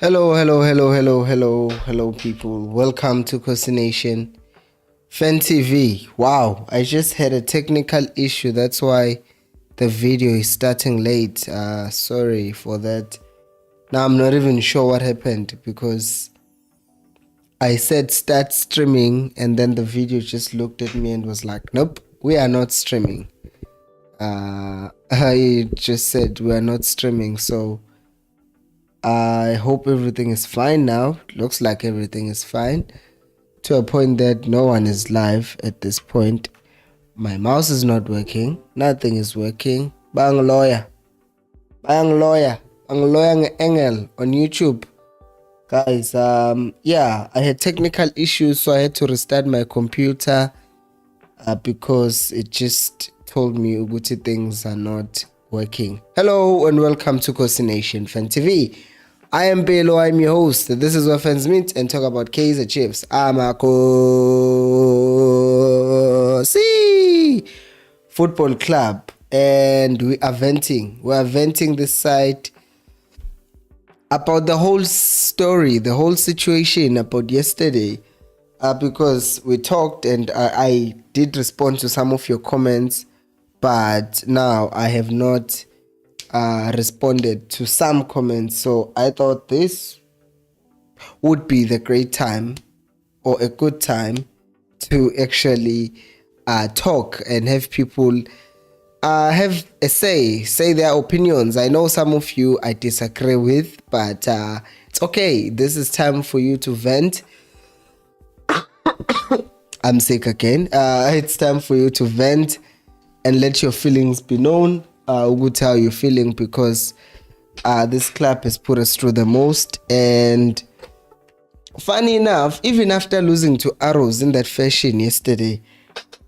Hello, people. Welcome to Khosi Nation. Fan TV. Wow, I just had a technical issue. That's why the video is starting late. Sorry for that. Now, I'm not even sure what happened because I said start streaming and then the video just looked at me and was like, nope, we are not streaming. I just said we are not streaming. So I hope everything is fine now. Looks like everything is fine to a point that no one is live at this point. My mouse is not working. Nothing is working. Bang lawyer. Engel on YouTube. Guys, yeah, I had technical issues, so I had to restart my computer because it just told me Uguti things are not working. Hello and welcome to Khosi Nation Fan TV. I am Belo, I'm your host. This is where fans meet and talk about Kaizer Chiefs. I'm a Khosi Football Club and we are venting. We are venting this side about the whole story, the whole situation about yesterday because we talked and I did respond to some of your comments, but now I have not responded to some comments. So I thought this would be the great time or a good time to actually talk and have people have a say their opinions. I know some of you I disagree with, but it's okay. This is time for you to vent. I'm sick again. It's time for you to vent and let your feelings be known. Uguti how you're feeling, because this club has put us through the most. And funny enough, even after losing to Arrows in that fashion yesterday,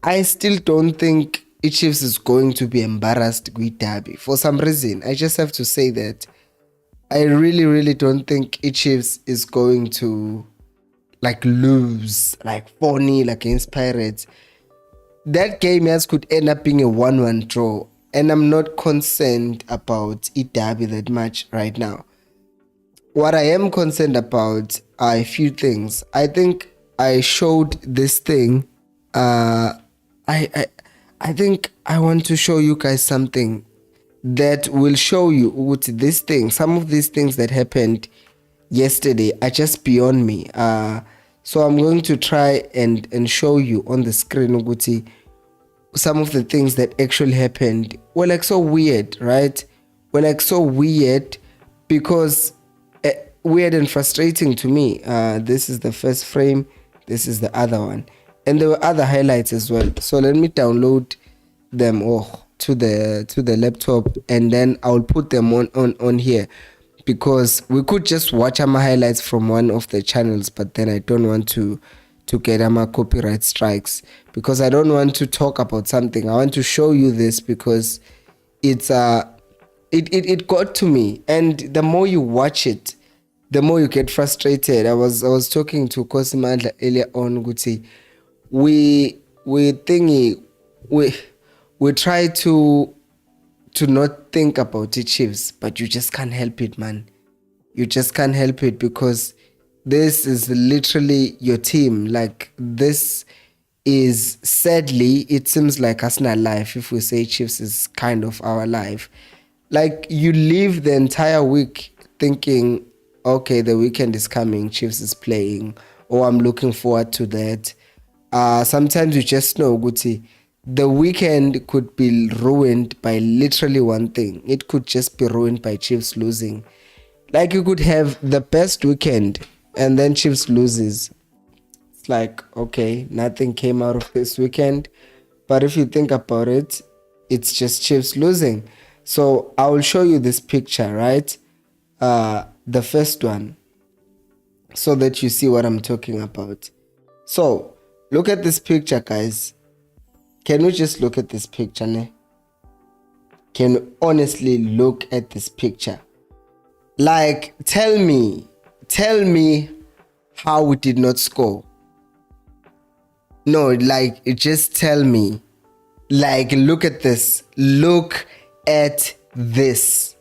I still don't think Chiefs is going to be embarrassed with Derby. For some reason, I just have to say that I really don't think Chiefs is going to lose 4-0 against Pirates. That game could end up being a 1-1 draw. And I'm not concerned about Derby that much right now. What I am concerned about are a few things. I think I showed this thing. I think I want to show you guys something that will show you what this thing, some of these things that happened yesterday are just beyond me. So I'm going to try and show you on the screen, Uguti, some of the things that actually happened were so weird, right? Were so weird because weird and frustrating to me. This is the first frame. This is the other one. And there were other highlights as well. So let me download them to the laptop and then I'll put them on here, because we could just watch my highlights from one of the channels, but then I don't want to get copyright strikes, because I don't want to talk about something. I want to show you this because it's it got to me, and the more you watch it, the more you get frustrated. I was talking to Khosi Mandla earlier on, Guti. We try to not think about the Chiefs, but you just can't help it, man. You just can't help it, because this is literally your team. This is, sadly, it seems like us not life. If we say Chiefs is kind of our life, you live the entire week thinking, okay, the weekend is coming, Chiefs is playing, or I'm looking forward to that. Sometimes you just know, Guti, the weekend could be ruined by literally one thing. It could just be ruined by Chiefs losing. You could have the best weekend and then Chiefs loses. It's okay, nothing came out of this weekend. But if you think about it, it's just Chiefs losing. So I will show you this picture, right? The first one, so that you see what I'm talking about. So look at this picture, guys. Can we just look at this picture, ne? Can we honestly look at this picture? Tell me how we did not score. No, just tell me. Look at this. Look at this.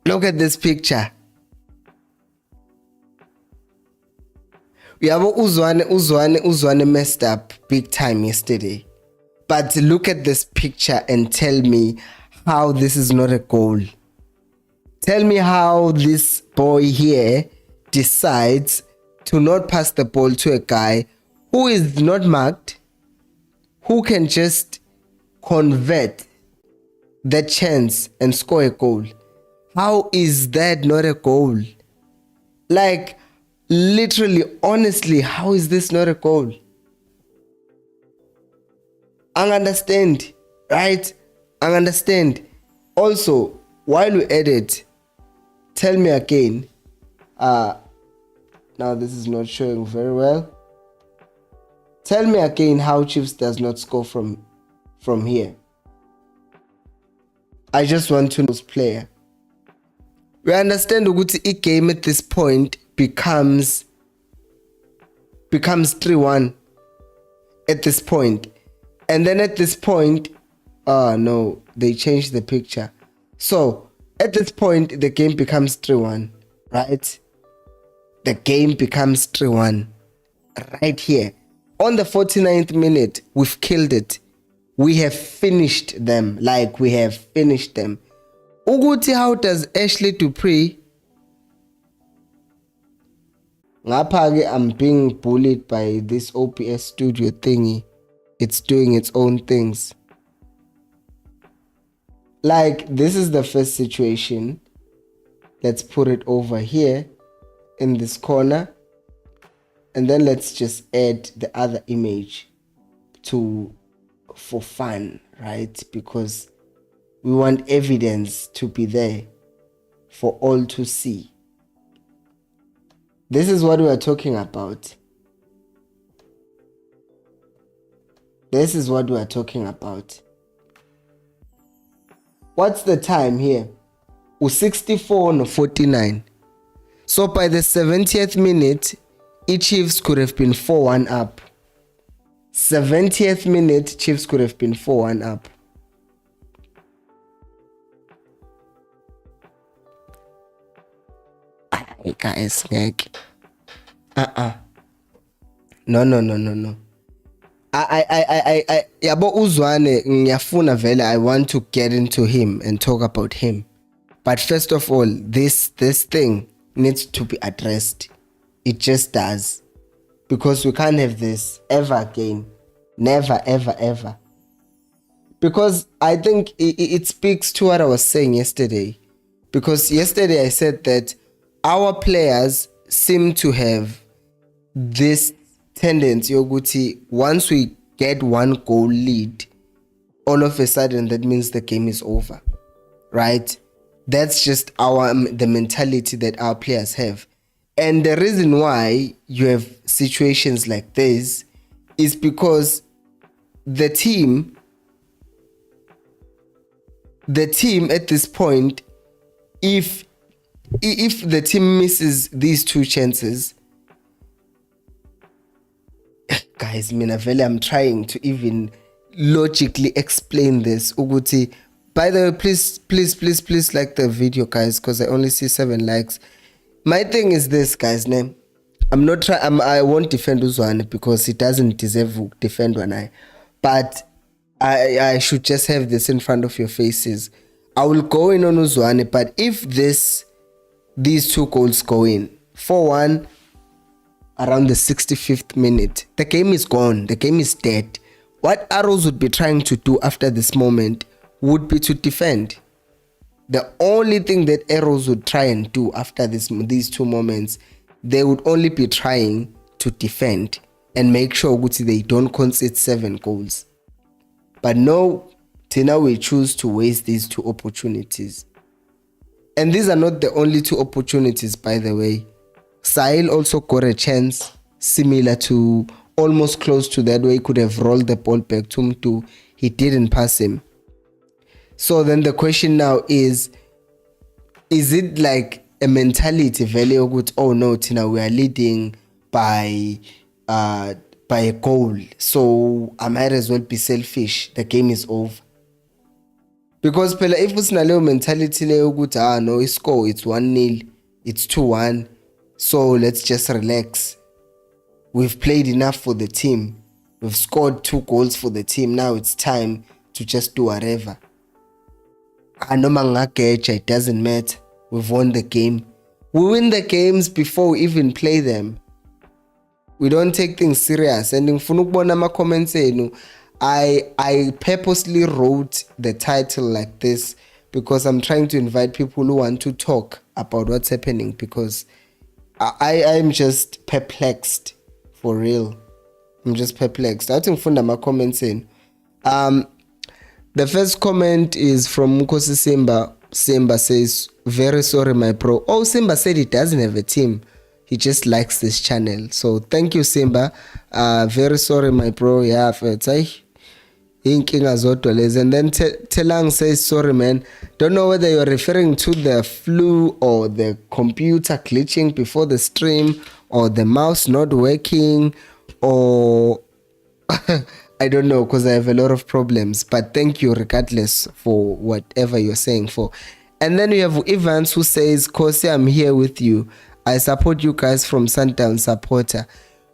Look at this picture. Uyabo Uzwane messed up big time yesterday. But look at this picture and tell me how this is not a goal. Tell me how this boy here decides to not pass the ball to a guy who is not marked, who can just convert that chance and score a goal. How is that not a goal? Like, literally, honestly, how is this not a goal? I understand, right? I understand. Also, while we edit, tell me again. Now this is not showing very well. Tell me again how Chiefs does not score from here. I just want to know this player. We understand ukuthi a game at this point becomes 3-1 at this point. And then at this point, no, they changed the picture. So at this point, the game becomes 3-1, right? The game becomes 3-1 right here. On the 49th minute, we've killed it. We have finished them. Like, we have finished them. Uguti, how does Ashley Dupree? Ngapha-ke I'm being bullied by this OPS studio thingy. It's doing its own things. Like, this is the first situation. Let's put it over here in this corner. And then let's just add the other image for fun, right? Because we want evidence to be there for all to see. This is what we are talking about. This is what we are talking about. What's the time here? 64 no 49. So by the 70th minute, Chiefs could have been 4-1 up. 70th minute, Chiefs could have been 4-1 up. Guys, like, no. I yabo Zwane ngiyafuna vele. I want to get into him and talk about him. But first of all, this thing needs to be addressed. It just does. Because we can't have this ever again. Never, ever, ever. Because I think it speaks to what I was saying yesterday. Because yesterday I said that our players seem to have this tendency, Yoguti, once we get one goal lead, all of a sudden that means the game is over, right? That's just the mentality that our players have. And the reason why you have situations like this is because the team at this point, if the team misses these two chances, guys, I'm trying to even logically explain this. Uguti, by the way, please like the video, guys, because I only see 7 likes. My thing is this, guys, name. I won't defend Zwane because he doesn't deserve to defend one. But I should just have this in front of your faces. I will go in on Zwane, but if these two goals go in, 4-1 around the 65th minute, the game is gone. The game is dead. What Arrows would be trying to do after this moment would be to defend. The only thing that Arrows would try and do after these two moments, they would only be trying to defend and make sure they don't concede 7 goals. But no, Tina will choose to waste these 2 opportunities. And these are not the only 2 opportunities, by the way. Sahil also got a chance similar to, almost close to that, where he could have rolled the ball back to Mtu. He didn't pass him. So then the question now is it like a mentality value good? Oh no, Tina, we are leading by a goal, so I might as well be selfish. The game is over. Because if it's not a mentality good, no, it's score, it's 1-0, it's 2-1, so let's just relax. We've played enough for the team. We've scored 2 goals for the team. Now it's time to just do whatever. Noma ngageja, it doesn't matter. We've won the game. We win the games before we even play them. We don't take things serious. And ngifuna ukubona ama comments enu. I purposely wrote the title like this because I'm trying to invite people who want to talk about what's happening, because I'm just perplexed, for real. I'm just perplexed. I think ngifunda ama comments enu. The first comment is from Khosi Simba. Simba says, very sorry my bro. Oh, Simba said he doesn't have a team. He just likes this channel. So thank you, Simba. Very sorry my bro. Yeah, and then Telang says, sorry man, don't know whether you're referring to the flu or the computer glitching before the stream or the mouse not working or I don't know, because I have a lot of problems, but thank you regardless for whatever you're saying for. And then we have Evans who says, Khosi, I'm here with you. I support you guys from Sundown supporter.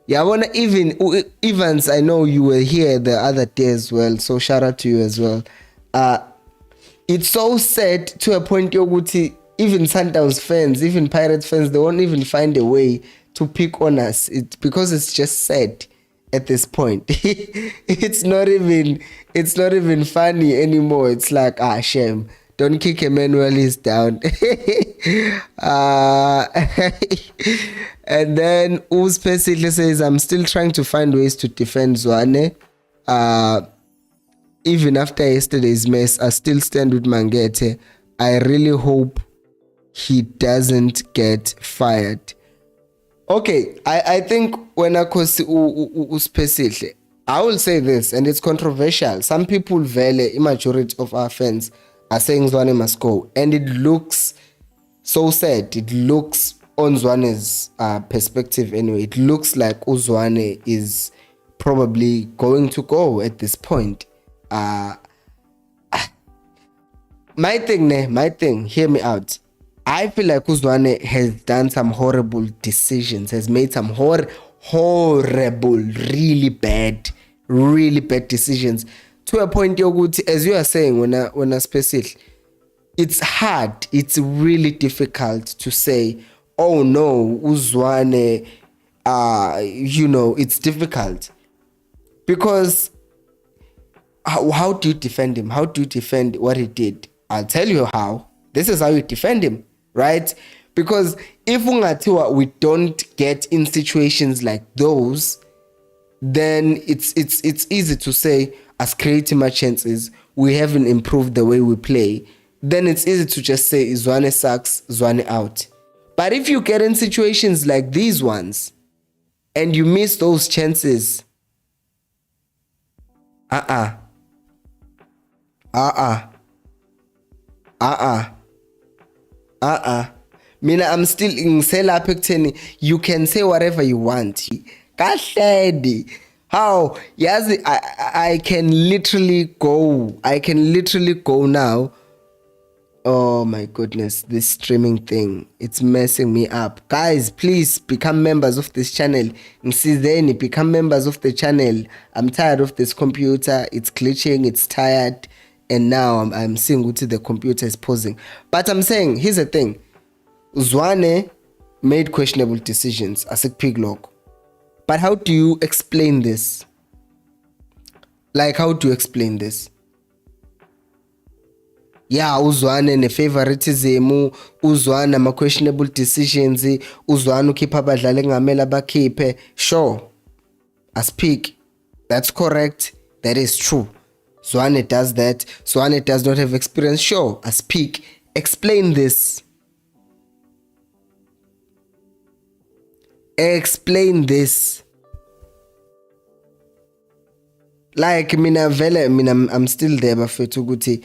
Yeah, I wanna Evans, I know you were here the other day as well, so shout out to you as well. It's so sad to a point yoguti, even Sundowns fans, even Pirates fans, they won't even find a way to pick on us. Because it's just sad at this point. It's not even funny anymore. It's like, shame. Don't kick a man while he's down. And then Uz basically says, I'm still trying to find ways to defend Zwane. Even after yesterday's mess, I still stand with Mangete. I really hope he doesn't get fired. Okay, I think when I specifically, I will say this, and it's controversial. Some people value, a majority of our fans are saying Zwane must go, and it looks so sad. It looks, on Zwane's perspective anyway, it looks like Zwane is probably going to go at this point. My thing, hear me out. I feel like Zwane has done some horrible decisions, has made some horrible, really bad decisions, to a point yoguti, as you are saying, when I specific, it's hard, it's really difficult to say, oh no, Zwane, it's difficult, because how do you defend him? How do you defend what he did? I'll tell you how. This is how you defend him, right? Because if we don't get in situations like those, then it's easy to say, as creating my chances, we haven't improved the way we play. Then it's easy to just say, Zwane sucks, Zwane out. But if you get in situations like these ones, and you miss those chances, Mina, I'm still in Selapecteni. You can say whatever you want. How? Yes, I can literally go. I can literally go now. Oh my goodness, this streaming thing, it's messing me up. Guys, please become members of this channel. Become members of the channel. I'm tired of this computer. It's glitching, it's tired. And now I'm seeing what the computer is pausing. But I'm saying, here's the thing. Zwane made questionable decisions as a piglog. But how do you explain this? Like, how do you explain this? Yeah, Zwane ne favoritism, Zwane ma questionable decisions, Zwane ukhipha abadlali engamela bakhiphe. Sure, I speak. That's correct. That is true. Zwane does that. Zwane does not have experience. Sure, I speak. Explain this. Explain this. Like I'm still there bafethu ukuthi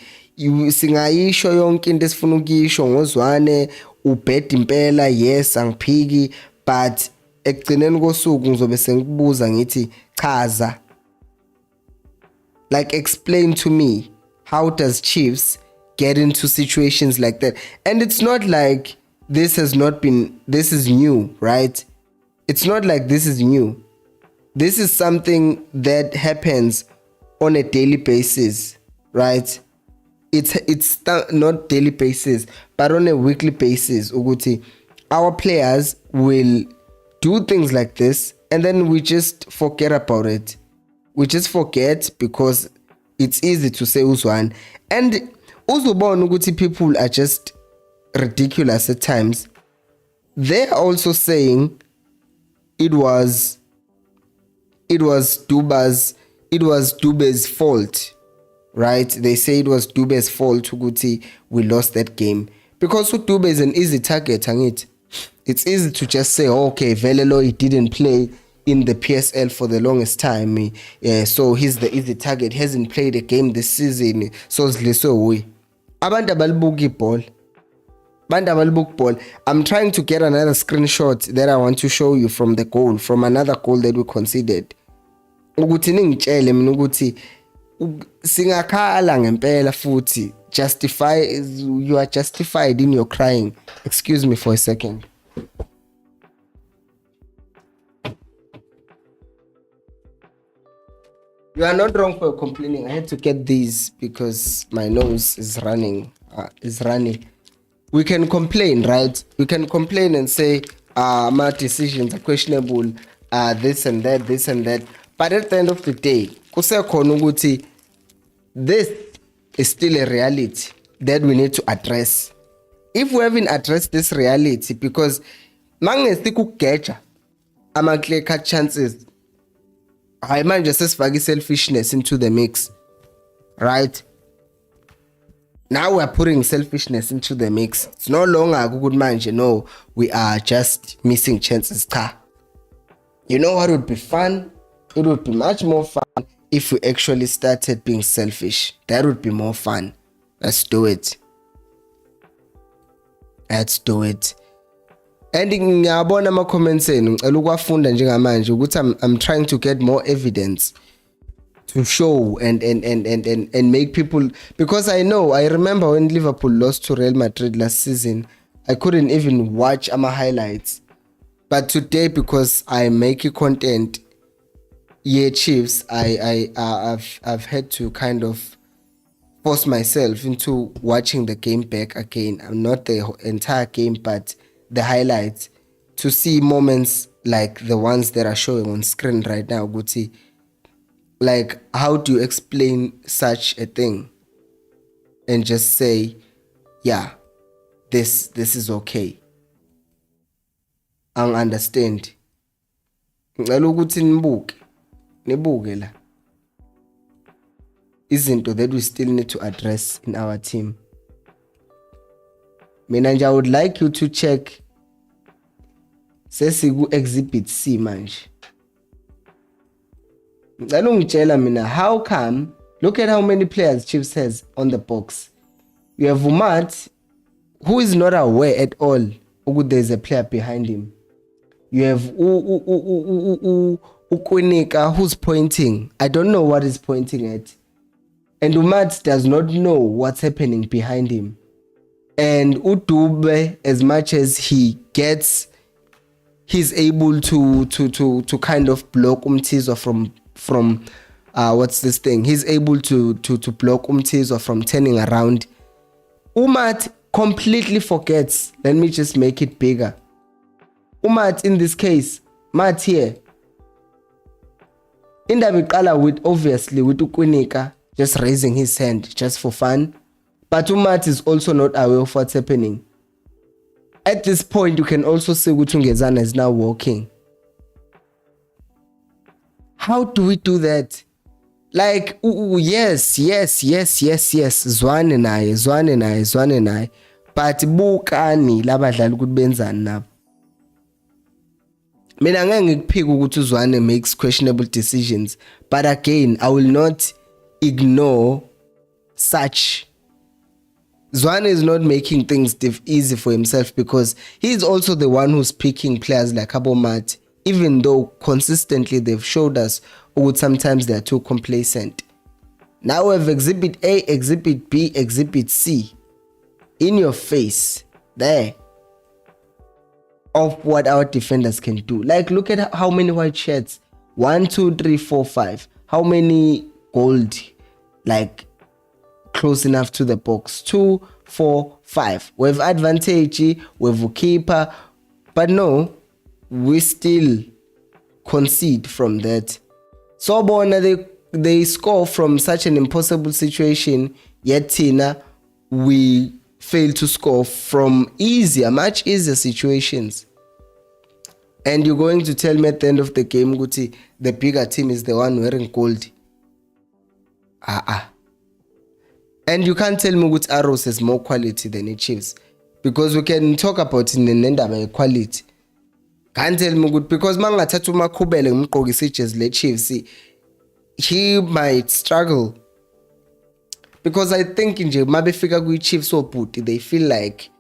singayisho yonke into esifuna ukuyisho ngoZwane ubheda impela, yes angiphiki, but ekugcineni kosuku ngizobe sengikubuza ngithi chaza, like explain to me, how does Chiefs get into situations like that? And it's not like this is new, right? It's not like this is new. this is something that happens on a daily basis, right? It's not daily basis, but on a weekly basis. Uguti, our players will do things like this, and then we just forget about it. We just forget because it's easy to say Zwane, and uzobona ukuthi people are just ridiculous at times. They're also saying it was Dube's fault, right? They say it was Dube's fault ukuthi we lost that game because Dube is an easy target, angit. It's easy to just say, okay, Velelo, he didn't play in the PSL for the longest time, so he's the easy target. He hasn't played a game this season, so we abantu abalibuka ibhola. I'm trying to get another screenshot that I want to show you from the goal, from another goal that we conceded. Ukuthi ningitshele mina ukuthi singakhala ngempela futhi you are justified in your crying. Excuse me for a second. You are not wrong for complaining. I had to get these because my nose is running. We can complain, right? We can complain and say my decisions are questionable, this and that. But at the end of the day, this is still a reality that we need to address. If we haven't addressed this reality, because mangesti kugeja ama clear cut chances, I man just sesifaka selfishness into the mix, right? Now we're putting selfishness into the mix. It's no longer good manje. No, we are just missing chances. You know what would be fun? It would be much more fun if we actually started being selfish. That would be more fun. Let's do it. And ngiyabona ama comments enu ngicela ukwafunda njengamanje ukuthi I'm trying to get more evidence to show and make people, because I remember when Liverpool lost to Real Madrid last season, I couldn't even watch my highlights. But today, because I make content, Chiefs, I've had to kind of force myself into watching the game back again. I'm not the entire game, but the highlights, to see moments like the ones that are showing on screen right now. Guti, like, how do you explain such a thing and just say, yeah, this is okay? I understand. Ngicela ukuthi nibuke la izinto that we still need to address in our team. Mina nje I would like you to check sesiku exhibit C manje. Ngicela ungitshela mina, how come, look at how many players Chiefs has on the box. You have Umat, who is not aware at all there's a player behind him. You have Ukwinika, who's pointing. I don't know what he's pointing at. And Umat does not know what's happening behind him. And Udube, as much as he gets, he's able to kind of block Umtizwa from what's this thing? He's able to block Umtizwa from turning around. Umat completely forgets. Let me just make it bigger. Umat in this case, Mat here. Indaba iqala with Ukwinika just raising his hand just for fun. But Umat is also not aware of what's happening. At this point, you can also see Ngezana is now walking. How do we do that? Like, yes. Zwane naye. But bukani labadlali ukuthi benzani nabo. Mina ngeke ngikuphike ukuthi uZwane makes questionable decisions, but again, I will not ignore such. Zwane is not making things easy for himself because he's also the one who's picking players like Abomat, even though consistently they've showed us sometimes they're too complacent. Now we have Exhibit A, Exhibit B, Exhibit C in your face there of what our defenders can do. Like, look at how many white shirts 1, 2, 3, 4, 5. How many gold like close enough to the box? 2, 4, 5. We have advantage, we have a keeper, but no, we still concede from that. So bona they score from such an impossible situation, yet Tina we fail to score from much easier situations. And you're going to tell me at the end of the game, Guti, the bigger team is the one wearing gold. And you can't tell me Guti Arrows has more quality than the Chiefs. Because we can talk about in the nendaba quality. Can't tell me good because mangathatha uMakhubele ngimgqokisa ijezi le Chiefs, he might struggle. Because I think nje mabefika kwi Chiefs obhuti they feel like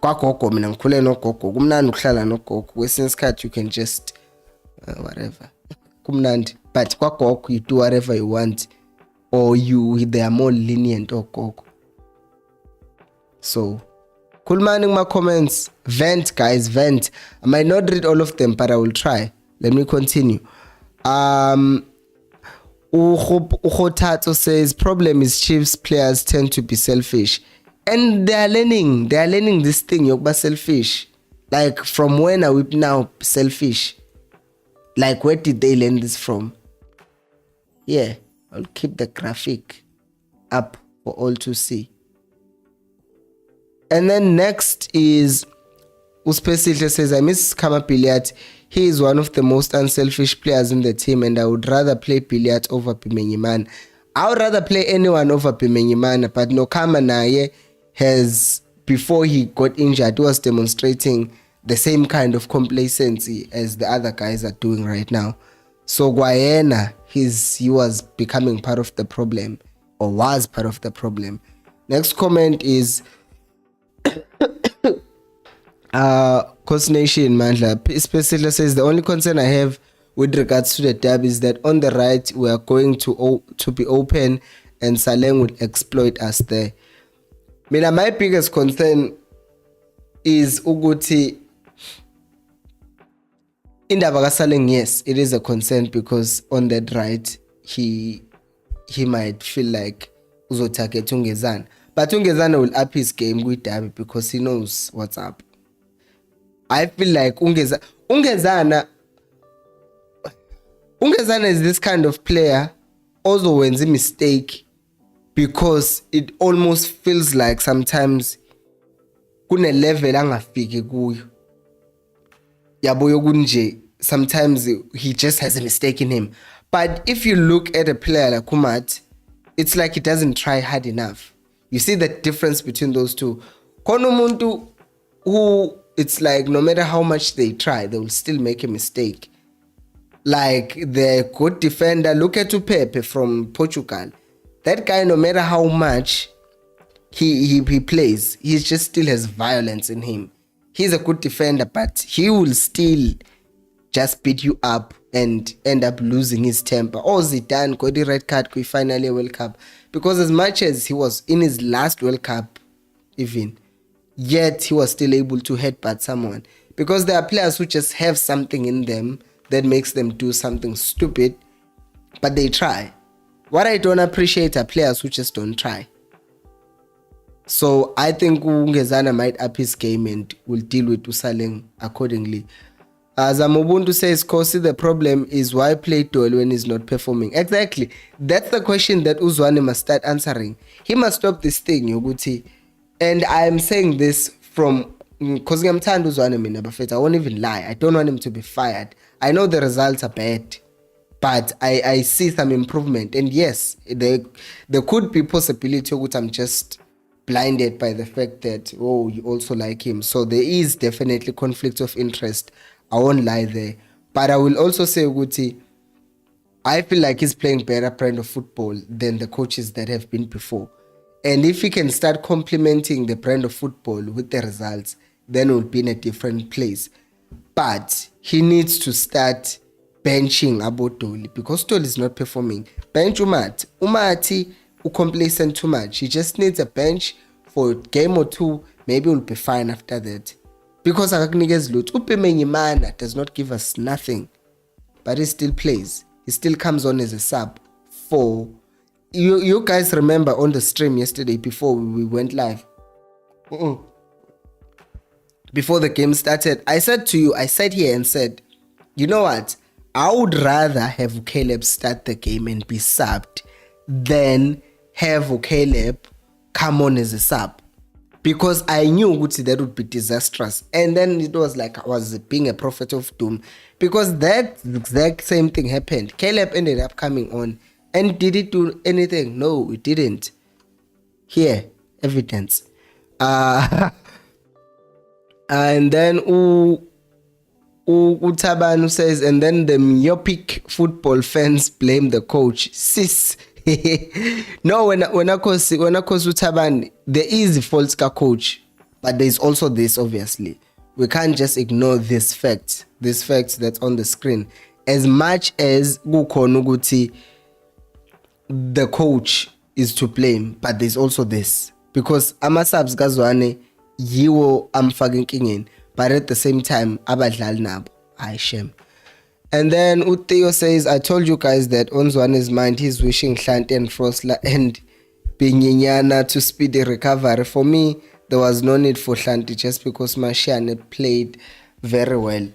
kwagogo mina ngikhule nogogo kumnandi ukuhlala nogogo kwesinye isikhathi you can just whatever kumnandi but kwagogo you do whatever you want or they are more lenient ogogo. So khulumani in my comments, vent guys, vent. I might not read all of them but I will try. Let me continue. Ukhotato says problem is Chiefs players tend to be selfish. And they are learning this thing yokuba selfish. Like from when are we now selfish? Like where did they learn this from? Yeah, I'll keep the graphic up for all to see. And then next is Uspesihle says, I miss Kama Billiat. He is one of the most unselfish players in the team and I would rather play Billiat over Pimenyimana. I would rather play anyone over Pimenyimana, but no, Kama naye has, before he got injured, was demonstrating the same kind of complacency as the other guys are doing right now. So Guayena, he was becoming part of the problem, or was part of the problem. Next comment is Khosi Nation Mandla. Specifically says the only concern I have with regards to the derby is that on the right we are going to be open and Saleng will exploit us there. My biggest concern is Uguti indaba kaSaleng. Yes, it is a concern because on that right he might feel like uzotarget Ungezana, but Ungezana will up his game with derby because he knows what's up. I feel like Ungezana is this kind of player also when a mistake because it almost feels like sometimes kune level angafiki kuyo. Yabo yokunje, sometimes he just has a mistake in him. But if you look at a player like Kumat, it's like he doesn't try hard enough. You see the difference between those two. Kono muntu who it's like no matter how much they try, they will still make a mistake. Like the good defender, look at Pepe from Portugal. That guy, no matter how much he plays, he just still has violence in him. He's a good defender, but he will still just beat you up and end up losing his temper. Or Zidane got the red card finally World Cup. Because as much as he was in his last World Cup even, yet he was still able to headbutt someone. Because there are players who just have something in them that makes them do something stupid, but they try. What I don't appreciate are players who just don't try. So I think Ungezana might up his game and will deal with Usaleng accordingly. Zamobuntu says, Khosi, the problem is why play Dole when he's not performing? Exactly. That's the question that Zwane must start answering. He must stop this thing, Yoguti. And I'm saying this from because I'm tired of Zwane. I won't even lie. I don't want him to be fired. I know the results are bad, but I see some improvement. And yes, there could be possibility which I'm just blinded by the fact that, oh, you also like him. So there is definitely conflict of interest. I won't lie there. But I will also say, Uguti, I feel like he's playing better brand of football than the coaches that have been before. And if he can start complementing the brand of football with the results, then we'll be in a different place. But he needs to start benching about Doli because Doli is not performing. Bench Umati complacent too much. He just needs a bench for a game or two. Maybe we'll be fine after that. Because Pimenyimana does not give us nothing. but he still plays. He still comes on as a sub for you guys remember on the stream yesterday before we went live. Before the game started, I said to you, I sat here and said, you know what? I would rather have Caleb start the game and be subbed than have Caleb come on as a sub. Because I knew that would be disastrous. And then it was like I was being a prophet of doom. Because that exact same thing happened. Caleb ended up coming on. And did it do anything? No, it didn't. Here, evidence. And then Utabanu says, and then the myopic football fans blame the coach. Sis. No, when I Utabani, there is a false coach, but there is also this. Obviously, we can't just ignore this fact that's on the screen. As much as Gukonuguti, the coach is to blame, but there's also this because Amasabs Gazwane, yiwo amfaking in, but at the same time, abadlali nabo, I shame. And then Utheo says, I told you guys that on Zwane's mind, he's wishing Hlanti and Frosla and Binyinyana to speedy recovery. For me, there was no need for Hlanti just because Mashiane played very well.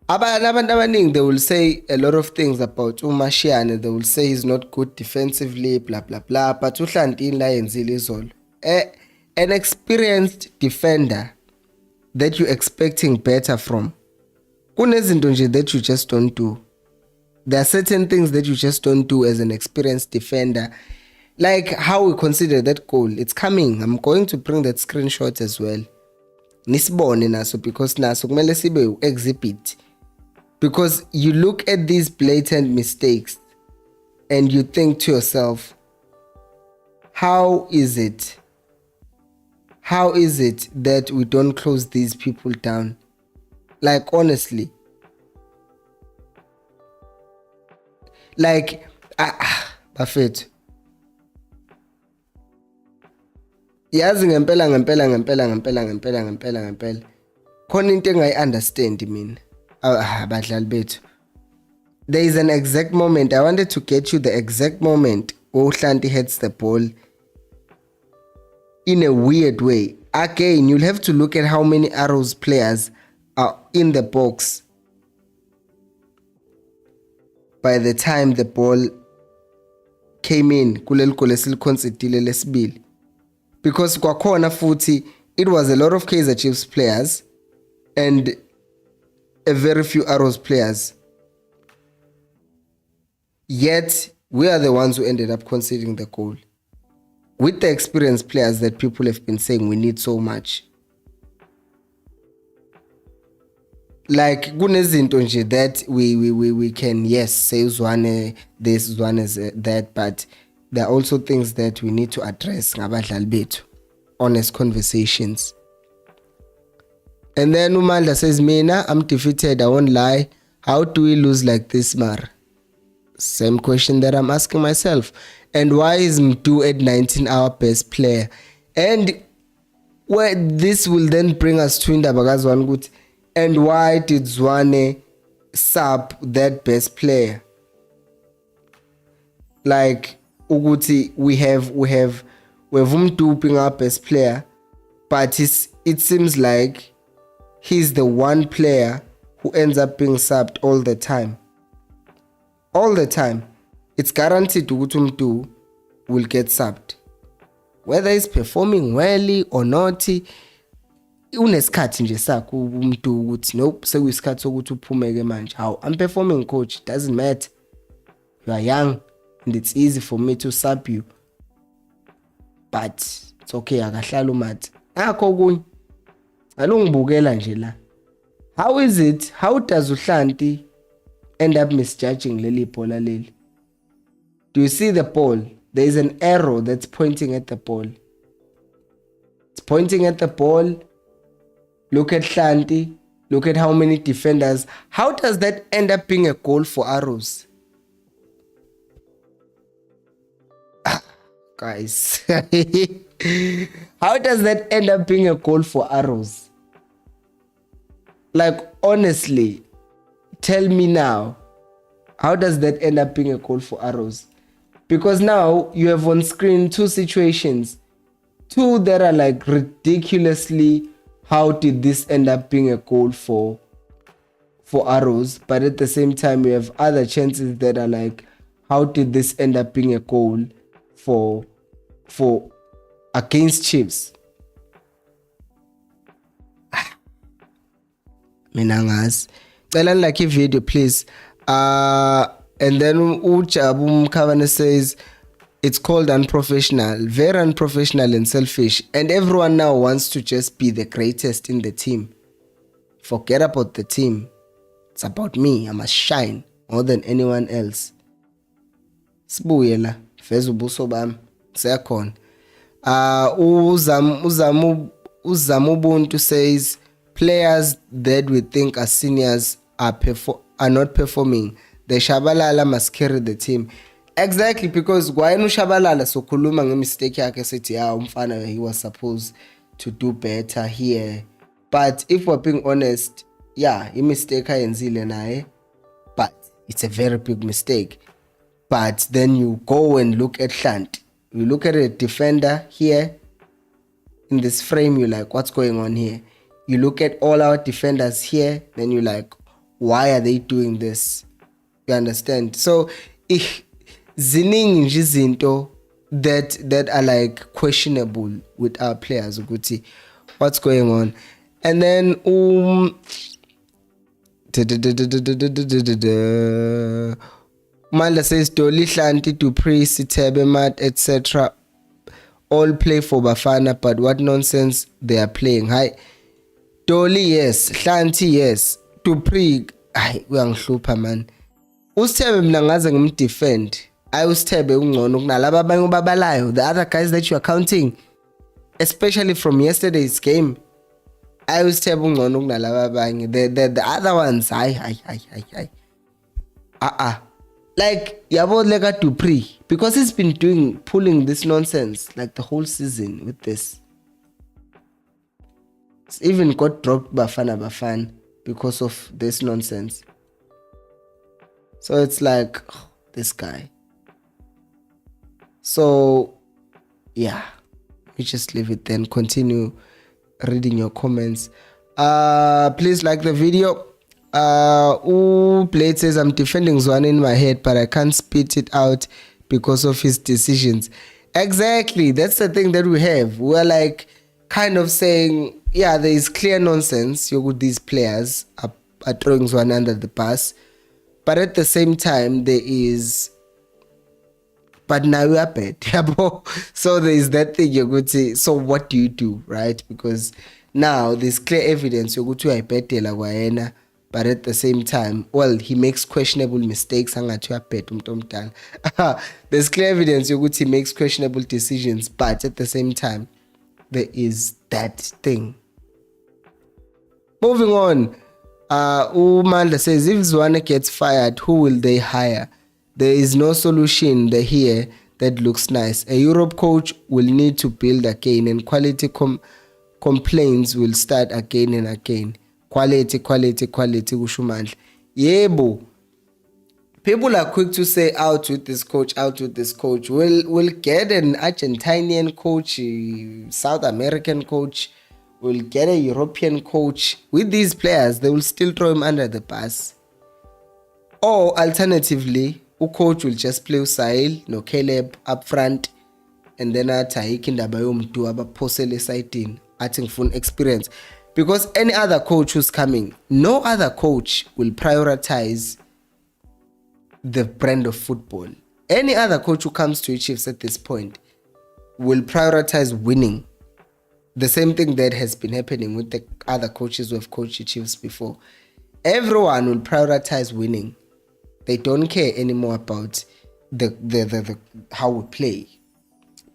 They will say a lot of things about Mashiane. They will say he's not good defensively, blah, blah, blah. But Hlanti in Lions is all. An experienced defender that you're expecting better from. That you just don't do. There are certain things that you just don't do as an experienced defender. Like how we consider that goal. It's coming. I'm going to bring that screenshot as well. Nisbone naso because naso kumele sibe exhibit. Because you look at these blatant mistakes and you think to yourself, how is it that we don't close these people down? Like, honestly. Like, Buffett. Yazi ngempela. Khona into engayi understand mina. Abadlali bethu. There is an exact moment. I wanted to get you the exact moment where Hlanti hits the ball in a weird way. Again, you'll have to look at how many Arrows players are in the box by the time the ball came in kuleli goal esiliconsectile lesibili, because kwakhona futhi it was a lot of Kaizer Chiefs players and a very few Arrows players, yet we are the ones who ended up conceding the goal with the experienced players that people have been saying we need so much. Like kunezinto nje that we can, yes, say Zwane this, Zwane that, but there are also things that we need to address ngabadlali bethu, honest conversations. And then Umandla says, Mina, I'm defeated, I won't lie. How do we lose like this, Mar? Same question that I'm asking myself. And why is Mdu at 19 our best player? And where this will then bring us to Indabagazwan Gut. And why did Zwane sub that best player? Like Uguti, we have Mdu being our best player, but it seems like he's the one player who ends up being subbed all the time. All the time. It's guaranteed Mdu will get subbed. Whether he's performing well or not, unesikhathi nje sakho umuntu ukuthi nope sekuyisikhathi sokuthi uphumeke manje. How I'm performing, coach, doesn't matter. You are young and it's easy for me to sub you, but it's okay, akahlala umathi akho okunye alungibukela nje la. How does uHlanti end up misjudging leli bhola leli? Do you see the ball? There is an arrow that's pointing at the ball. It's pointing at the ball. Look at Hlanti. Look at how many defenders. How does that end up being a goal for Arrows? Guys. How does that end up being a goal for Arrows? Like, honestly, Tell me now, how does that end up being a goal for Arrows? Because now you have on screen two situations, two that are like ridiculously, how did this end up being a goal for Arrows? But at the same time, you have other chances that are like, how did this end up being a goal for against Chiefs? Mina ngazi. Cela like video please. And then Ujabu Mkavane says it's called unprofessional, very unprofessional and selfish. And everyone now wants to just be the greatest in the team. Forget about the team. It's about me. I must shine more than anyone else. Sibuye la, feza ubuso bami, siyakhona. Uzamubuntu says players that we think are seniors are not performing. The Shabalala must carry the team. Exactly, because Gwayenu Shabalala so kuluma nge-mistake yakhe sithi umfana he was supposed to do better here. But if we're being honest, yeah, i-mistake ayenzile naye, but it's a very big mistake. But then you go and look at Hlant. You look at a defender here in this frame, you're like, what's going on here? You look at all our defenders here, then you're like, why are they doing this? You understand? So ziningi nje izinto that are like questionable with our players ukuthi what's going on. And then Manda says Dolly, Hlanti, Dupree, Sitebe, Matt, etc. all play for Bafana, but what nonsense they are playing. Hi, Dolly, yes. Hlanti, yes. Dupree, uyangihlupha man. Usithebe mina ngaze ngimdefend. Usithebe ungcono kunalaba abanye ubabalayo, the other guys that you are counting, especially from yesterday's game. Usithebe ungcono kunalaba abanye. The other ones, hi. Like yabo lega Dupree, because he's been pulling this nonsense like the whole season with this. It's even got dropped Bafana because of this nonsense. So it's like, this guy. So yeah, we just leave it then. Continue reading your comments. Please like the video. Blade says I'm defending Zwane in my head, but I can't spit it out because of his decisions. Exactly, that's the thing that we have. We're like kind of saying, yeah, there is clear nonsense. These players are throwing Zwane under the bus, but at the same time there is, but now we are bad. So there is that thing you're going to say, so what do you do, right? Because now there's clear evidence you're going to bad, but at the same time, well, he makes questionable mistakes. There's clear evidence he makes questionable decisions, but at the same time, there is that thing. Moving on, Umanda says, if Zwane gets fired, who will they hire? There is no solution here that looks nice. A Europe coach will need to build again, and quality complaints will start again and again. Quality, Ushumandla. Yebo. People are quick to say out with this coach. We'll get an Argentinian coach, South American coach, we'll get a European coach. With these players, they will still throw him under the bus. Or alternatively, a coach will just play Usail, no Caleb up front, and then indaba yomntu abaphosele esayidini athi ngifuna experience. Because any other coach who's coming, no other coach will prioritize the brand of football. Any other coach who comes to Chiefs at this point will prioritize winning. The same thing that has been happening with the other coaches who have coached Chiefs before. Everyone will prioritize winning. They don't care anymore about the how we play.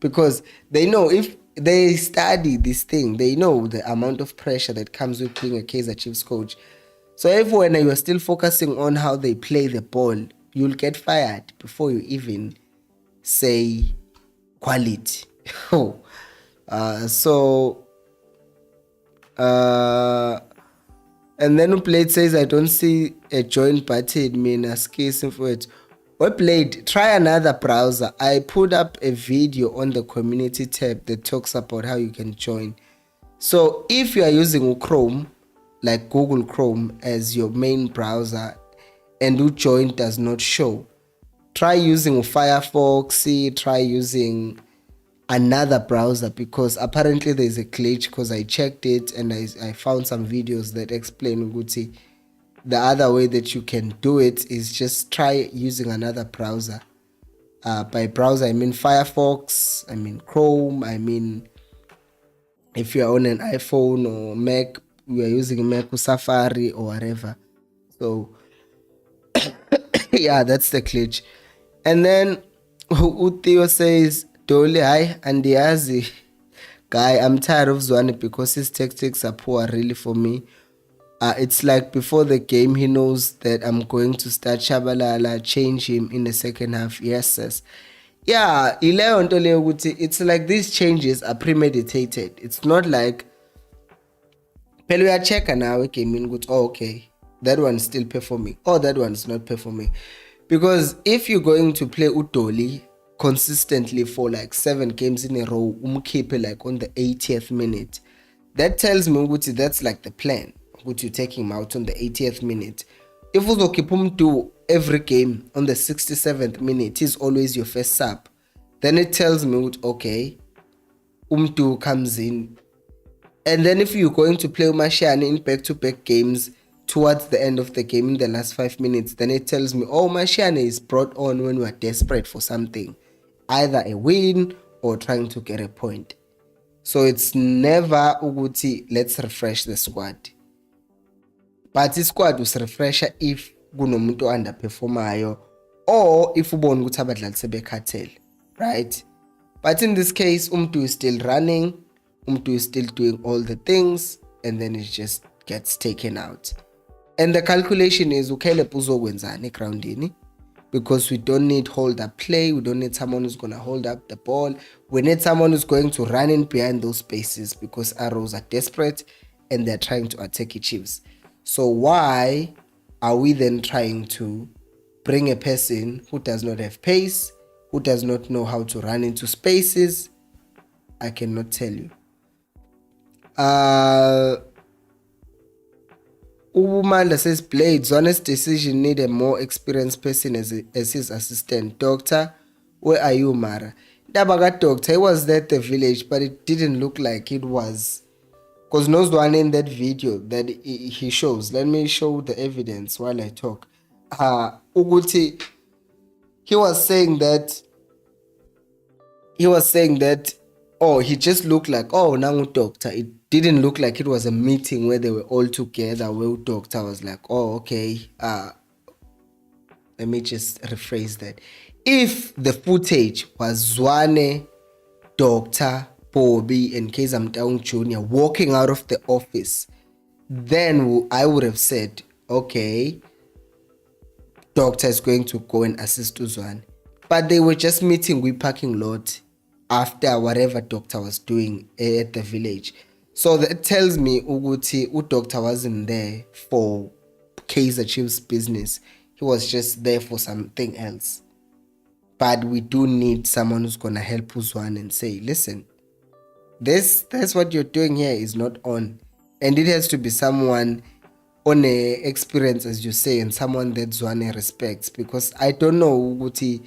Because they know if they study this thing, they know the amount of pressure that comes with being a Kaizer Chiefs coach. So if when you are still focusing on how they play the ball, you'll get fired before you even say quality. And then Blade says, I don't see a join button, mina skissing for it. Well, Blade, try another browser. I put up a video on the community tab that talks about how you can join. So if you are using Chrome, like Google Chrome as your main browser, and join does not show, try using Firefox, try using another browser, because apparently there's a glitch, because I checked it and I found some videos that explain Uguti. The other way that you can do it is just try using another browser. By browser I mean Firefox, I mean Chrome, I mean if you're on an iPhone or Mac, we are using Mac or Safari or whatever. So yeah, that's the glitch. And then Theo says, Dolly, hi, andiyazi. Guy, I'm tired of Zwane because his tactics are poor really for me. It's like before the game, he knows that I'm going to start Shabalala, change him in the second half. Yes, sis. Yeah, it's like these changes are premeditated. It's not like phela uyachecka nawe egamini ukuthi okay, that one's still performing or that one's not performing. Because if you're going to play udoli consistently for like 7 games in a row, umkhiphe like on the 80th minute, that tells me ukuthi that's like the plan, ukuthi you're taking him out on the 80th minute. If uzokhipha umuntu every game on the 67th minute, he's always your first sub, then it tells me ukuthi okay, umuntu comes in. And then if you're going to play Mashane in back-to-back games towards the end of the game in the last 5 minutes, then it tells me, oh, Mashane is brought on when we're desperate for something, either a win or trying to get a point. So it's never Uguti, let's refresh the squad. But the squad was refresher if kunomuntu underperformayo or if ubona ukuthi abadlali sebekhathele, right? But in this case, umuntu is still running, umuntu is still doing all the things, and then it just gets taken out. And the calculation is uKaleb uzokwenzani groundini, because we don't need hold up play, we don't need someone who's going to hold up the ball, we need someone who's going to run in behind those spaces, because Arrows are desperate and they're trying to attack Chiefs. So why are we then trying to bring a person who does not have pace, who does not know how to run into spaces? I cannot tell you. Umanda says, Blade, Zwane's decision need a more experienced person as his assistant. Doctor, where are you, Mara? Dabaga doctor, he was there at the village, but it didn't look like it was. Because no Zwane in that video that he shows. Let me show the evidence while I talk. Uguti, he was saying that, oh, he just looked like, oh, nangu doctor. It didn't look like it was a meeting where they were all together, where doctor was like, oh, okay, let me just rephrase that. If the footage was Zwane, Doctor, Bobby, and Kaizer Mtaung Jr. walking out of the office, then I would have said, okay, Doctor is going to go and assist Zwane. But they were just meeting with parking lot after whatever Doctor was doing at the village. So that tells me Uguti, Doctor wasn't there for Kaizer Chiefs business. He was just there for something else. But we do need someone who's going to help Zwane and say, listen, that's what you're doing here is not on. And it has to be someone on a experience, as you say, and someone that Zwane respects. Because I don't know Uguti,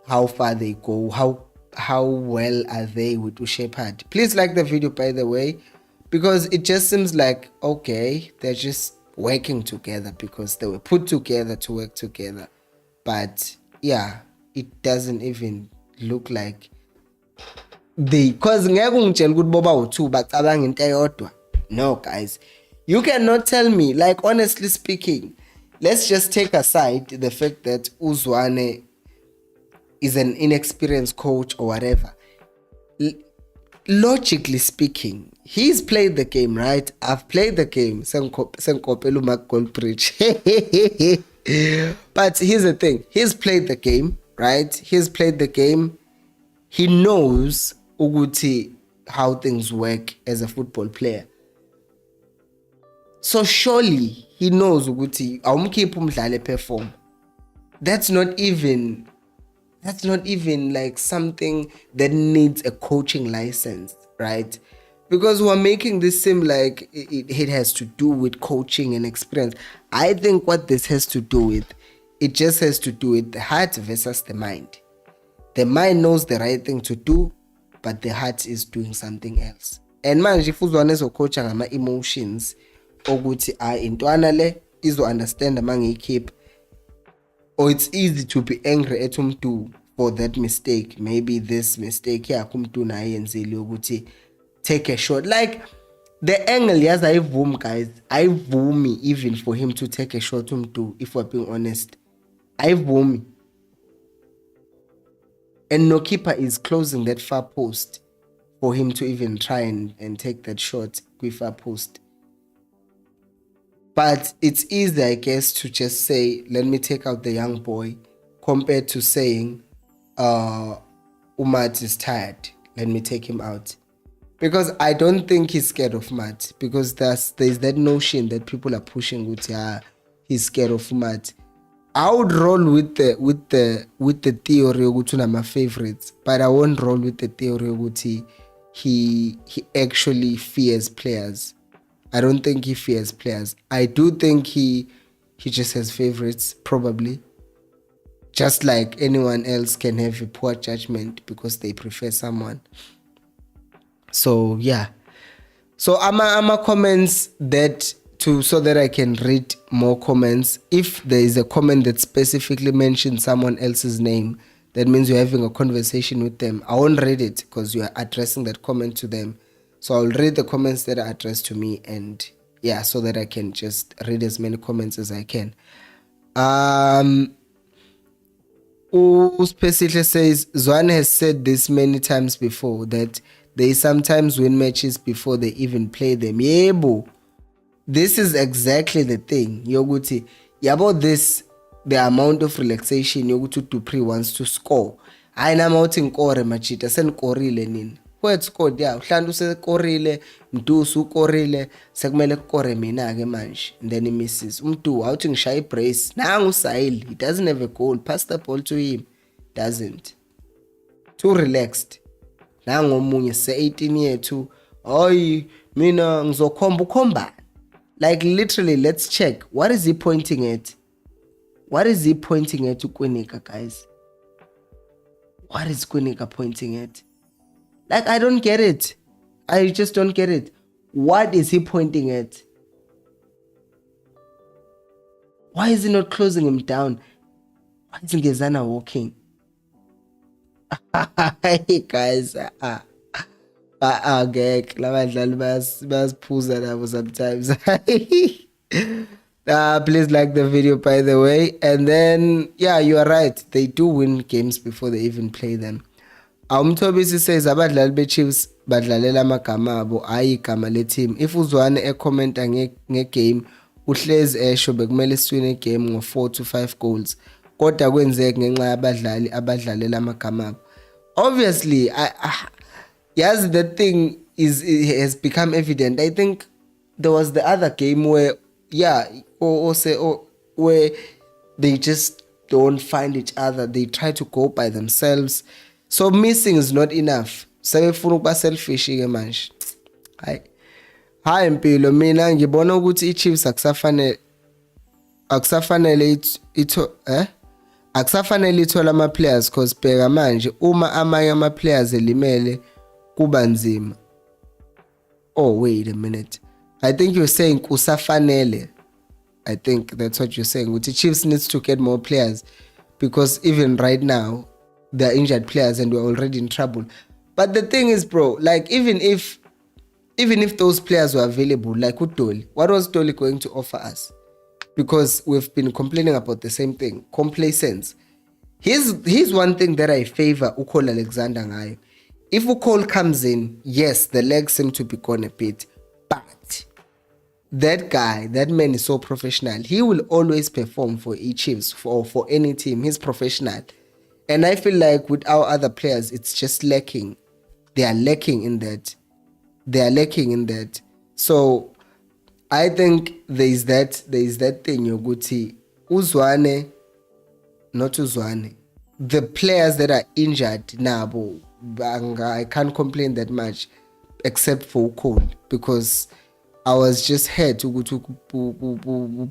how far they go, how well are they with Shepherd. Please like the video, by the way, because it just seems like, okay, they're just working together because they were put together to work together. But yeah, it doesn't even look like they, because no, guys, you cannot tell me, like, honestly speaking, let's just take aside the fact that Zwane is an inexperienced coach or whatever. Logically speaking, he's played the game, right? I've played the game. But here's the thing. He's played the game, right? He's played the game. He knows Uguti how things work as a football player. So surely he knows ukuthi awumkhipha umdlali perform. That's not even like something that needs a coaching license, right? Because we're making this seem like it has to do with coaching and experience. I think what this has to do with, it just has to do with the heart versus the mind. The mind knows the right thing to do, but the heart is doing something else. And manje if uzwana ezocoacha ngama-emotions ukuthi intwana le izo-understand uma ngiyikhipha, or it's easy to be angry at umuntu for that mistake, maybe this mistake yakhe umuntu nayenzile ukuthi take a shot. Like the angle yazi ayivumi guys, ayivumi even for him to take a shot umuntu, if we're being honest, ayivumi. And no keeper is closing that far post for him to even try and take that shot with far post. But it's easy, I guess, to just say, let me take out the young boy, compared to saying, Umat is tired, let me take him out. Because I don't think he's scared of Umat, because there's that notion that people are pushing with, he's scared of Umat. I would roll with the theory ukuthi my favorites, but I won't roll with the theory ukuthi he actually fears players. I don't think he fears players. I do think he just has favorites, probably. Just like anyone else can have a poor judgment because they prefer someone. So yeah. So I'm comments that so that I can read more comments. If there is a comment that specifically mentions someone else's name, that means you're having a conversation with them. I won't read it because you are addressing that comment to them. So I'll read the comments that are addressed to me, and yeah, so that I can just read as many comments as I can. Uspecially says, Zwane has said this many times before, that they sometimes win matches before they even play them. Yebo. This is exactly the thing. Yoguti, about this, the amount of relaxation yoguti Dupree wants to score. I am out in Kore Machita, send Korile nin. Where scored, yeah. Hlandu se Korile, Mdusu Korile, segmele Kore Minage manch. And then he misses. Out in shy brace. Now Sail, he doesn't have a goal. Pass the ball to him. Doesn't. Too relaxed. Now Munye se 18 year too. Oi, mina nzokomba. Like literally, let's check. What is he pointing at? What is he pointing at to Kwenika, guys? What is Kwenika pointing at? Like, I don't get it. I just don't get it. What is he pointing at? Why is he not closing him down? Why isn't Gezana walking? Hey guys, labadlali basiphuza nabo sometimes. Please like the video, by the way. And then yeah, you are right, they do win games before they even play them. Umthobisi says abadlali beChiefs badlalela amagama abo ayi igama leteam. If uzwane ecommenta ngegame uhlezi esho bekumele siwine game ngo 4 to 5 goals, kodwa kwenzeke ngenxa yabadlali abadlalela amagama abo. Obviously, yes, the thing it has become evident. I think there was the other game where, where they just don't find each other. They try to go by themselves. So missing is not enough. Sebefuna ukuba selfish ke manje. Hayi impilo, mina ngibona ukuthi iChiefs akusafanele akusafanele ithola ama players, cause bheka manje uma amanye ama players elimele kuba nzima. Oh wait a minute, I think you're saying kusafanele. I think that's what you're saying. Ukuthi Chiefs needs to get more players, because even right now there are injured players and we're already in trouble. But the thing is, bro, like even if those players were available, like Dolly, what was Dolly going to offer us? Because we've been complaining about the same thing, complacence. Here's one thing that I favor Ukol Alexander ngayo. If Ukol comes in, yes, the legs seem to be gone a bit, but that guy, that man is so professional. He will always perform for Chiefs, for any team. He's professional. And I feel like with our other players, it's just lacking. They are lacking in that. So I think there is that thing yokuthi Zwane, not Zwane. The players that are injured nabo, I can't complain that much, except for Cole, because I was just hurt ukuthi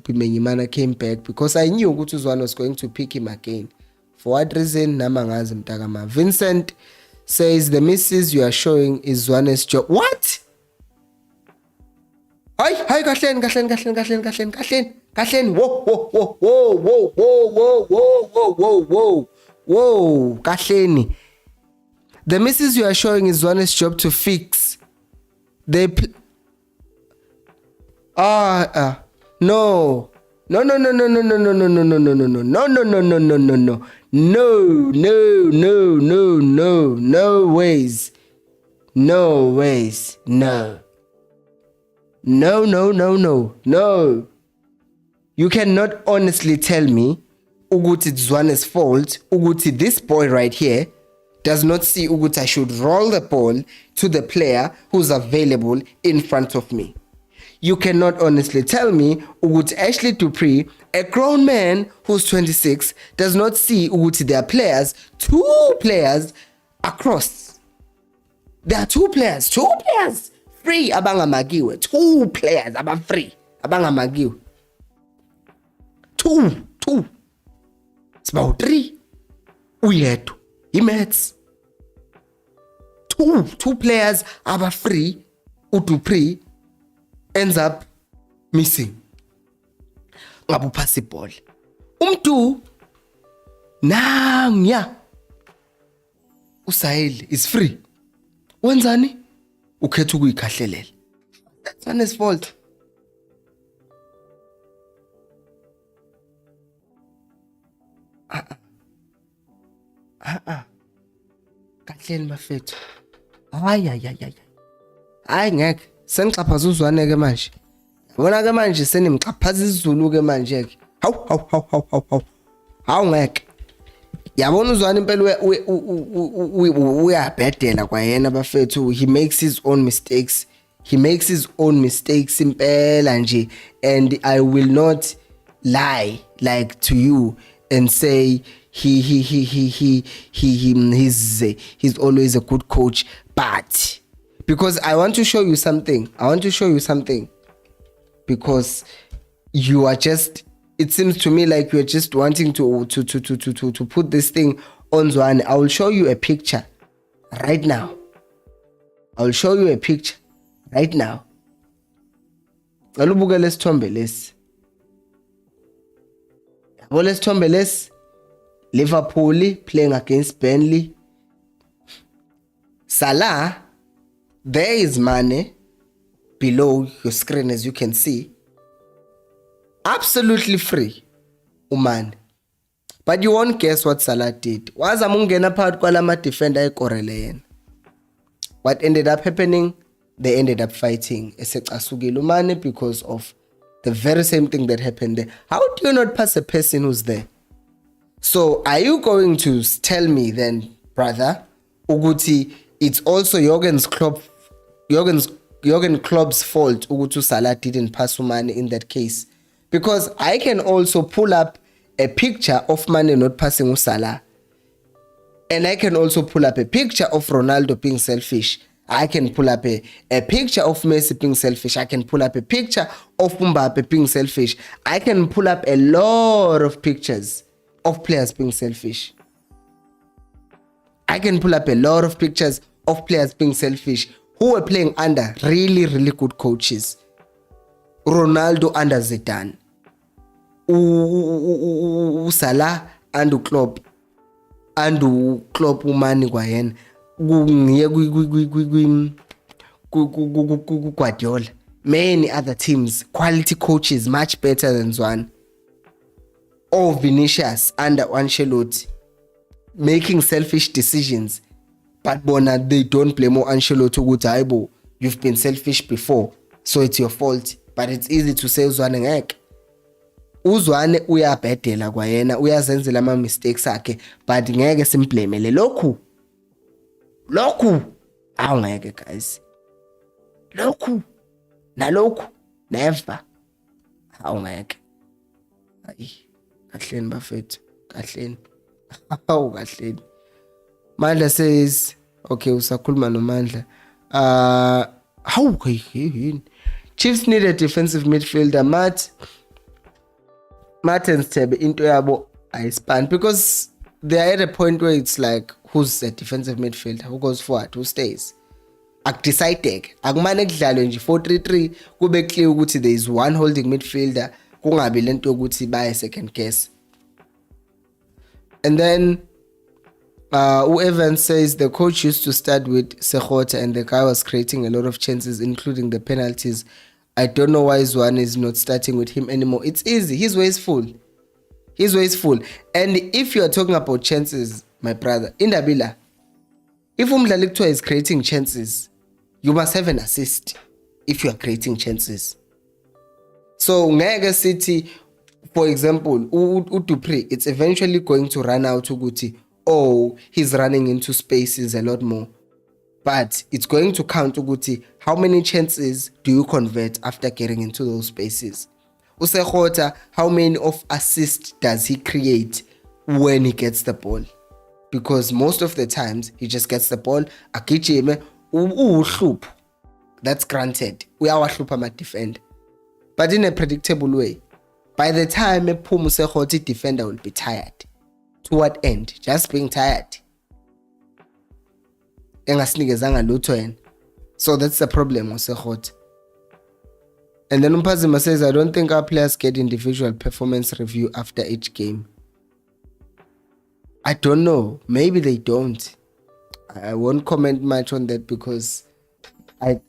Pimenyimana came back, because I knew ukuthi Zwane was going to pick him again. For what reason? Namangazi mtakama. Vincent says the misses you are showing is Zwane's job. What? Hi, Kathleen. Whoa, Kathleen. The misses you are showing is Zwane's job to fix. No. No ways. No. You cannot honestly tell me ukuthi it's Zwane's fault, ukuthi this boy right here does not see ukuthi I should roll the ball to the player who's available in front of me. You cannot honestly tell me ukuthi Ashley Dupree, a grown man who's 26, does not see ukuthi there are two players across. There are two players free abangamagiwe. Two players free abangamagiwe. Two. It's about 3. Uyedwa. Imets. Two players free. uDupree ends up missing. Ngabu pass ball. Nangya. Usaheli is free. Wenzani? Ukhetha ukuyikhahlelela. That's Zwane's fault. Kahleni bafethu. Hayi ngeke. Sengixhaphaza uZwane ke manje. Yabona ke manje senimxhaphaza isiZulu ke manje ke. Hawu ngeke. Yabona uZwane impela uyabhedela kwayena bafethu. He makes his own mistakes. Impela nje, and I will not lie like to you and say he's always a good coach, but because I want to show you something. Because you are just, it seems to me like you're just wanting to put this thing on Zwane. I will show you a picture right now. Alubuka lesithombe lesi. Yabo lesithombe lesi. Liverpool playing against Burnley. Salah, there is Mane below your screen, as you can see. Absolutely free, Umane. But you won't guess what Salah did. Waza mungena phakathi kwalama defender ekorele yena. What ended up happening? They ended up fighting esecasukile Umane because of the very same thing that happened there. How do you not pass a person who's there? So are you going to tell me then, brother, ukuthi it's also Jurgen Klopp's fault ukuthi Salah didn't pass Mane in that case? Because I can also pull up a picture of Mane not passing Salah, and I can also pull up a picture of Ronaldo being selfish. I can pull up a picture of Messi being selfish. I can pull up a picture of Mbappe being selfish. I can pull up a lot of pictures of players being selfish. Who were playing under really, really good coaches. Ronaldo under Zidane. Salah and Klopp. Umani kwayena. Guardiola. Many other teams, quality coaches, much better than Zwane. Or Vinicius under Ancelotti, making selfish decisions. But bona, they don't blame Ancelotti ukuthi hayibo, you've been selfish before, so it's your fault. But it's easy to say Zwane ngeke. uZwane uyabhedela kwayena, uyazenzela ama mistakes akhe, but ngeke simplemele lokhu awungeke guys. Lokhu Never. Awungeke. Hayi. Kahleni bafethu. Kahleni. Hawu kahleni. Mandla says, okay, usakhuluma noMandla. Hawu yini? Chiefs need a defensive midfielder. Martins Tebe into yabo ayispan because they are at a point where it's like, who's a defensive midfielder? Who goes forward? Who stays? Akudecideke. Akumane kudlalwe nje 4-3-3 kube clear ukuthi there is one holding midfielder, kungabi lento ukuthi baye second guess. And then Evans says the coach used to start with Sekhota and the guy was creating a lot of chances, including the penalties. I don't know why Zwane is not starting with him anymore. It's easy. His way is full. And if you are talking about chances, my brother, Indabila, if umdlali kuthiwa is creating chances, you must have an assist if you are creating chances. So ngeke sithi, for example, uDupree, it's eventually going to run out ukuthi, oh, he's running into spaces a lot more. But it's going to count ukuthi how many chances do you convert after getting into those spaces. Usekhota, how many of assists does he create when he gets the ball? Because most of the times he just gets the ball, agijime, uhlupho. That's granted. Uyawahlupha ama-defender. But in a predictable way, by the time ephuma usekhota, defender will be tired. To what end? Just being tired. Engasinikezanga lutho yena. So that's the problem usekhota. And then Umpazima says, I don't think our players get individual performance review after each game. I don't know. Maybe they don't. I won't comment much on that because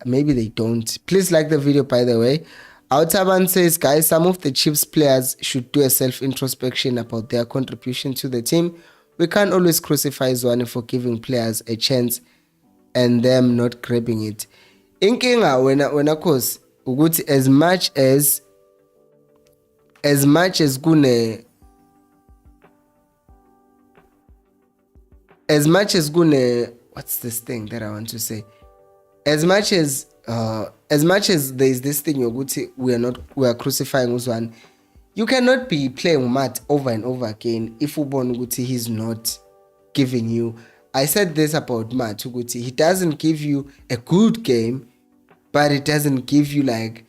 maybe they don't. Please like the video, by the way. Autaban says, guys, some of the Chiefs players should do a self-introspection about their contribution to the team. We can't always crucify Zwane for giving players a chance and them not grabbing it. Inkinga when of course ukuthi as much as gune what's this thing that I want to say? As much as there is this thing yokuthi we are crucifying Zwane, you cannot be playing Matt over and over again if ubona ukuthi he's not giving you. I said this about Matt ukuthi he doesn't give you a good game, but it doesn't give you like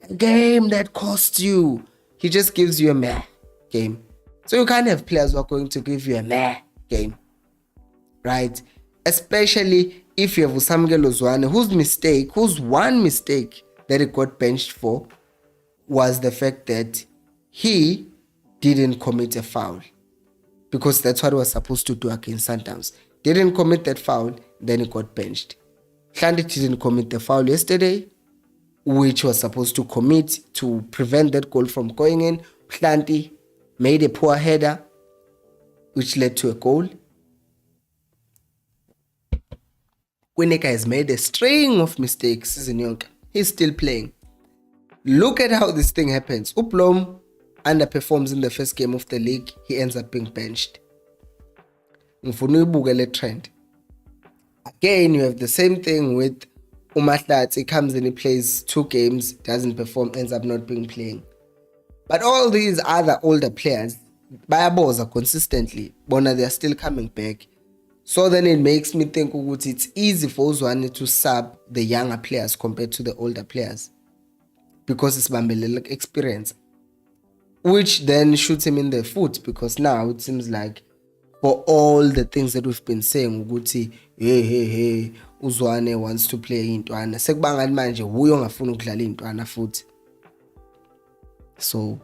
a game that costs you. He just gives you a meh game. So you can't have players who are going to give you a meh game, right? Especially if you have Usamkelo Zwane, whose one mistake that he got benched for was the fact that he didn't commit a foul, because that's what he was supposed to do against Sundowns. Didn't commit that foul, then he got benched. Hlandy didn't commit the foul yesterday, which was supposed to commit to prevent that goal from going in. Hlandy made a poor header, which led to a goal. Wineka has made a string of mistakes season yonke. He's still playing. Look at how this thing happens. Uplom underperforms in the first game of the league. He ends up being benched. Ngifuna uyibukele trend. Again, you have the same thing with Umahlatsi. He comes in, he plays 2 games, doesn't perform, ends up not being playing. But all these other older players, bayaboza consistently. Bona, they are still coming back. So then it makes me think it's easy for Zwane to sub the younger players compared to the older players, because it's Bambelele experience, which then shoots him in the foot, because now it seems like for all the things that we've been saying, hey, Zwane wants to play intwana. Sekubanga manje uyo ngafuna ukudlala intwana futhi. So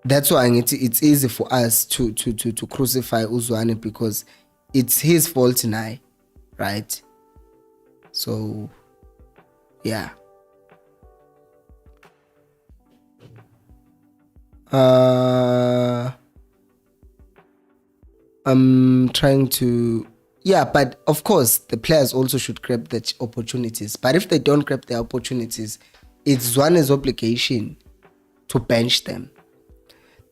that's why it's easy for us to crucify Zwane, because it's his fault now, right? So yeah. I'm trying to, but of course the players also should grab the opportunities. But if they don't grab the opportunities, it's Zwane's obligation to bench them.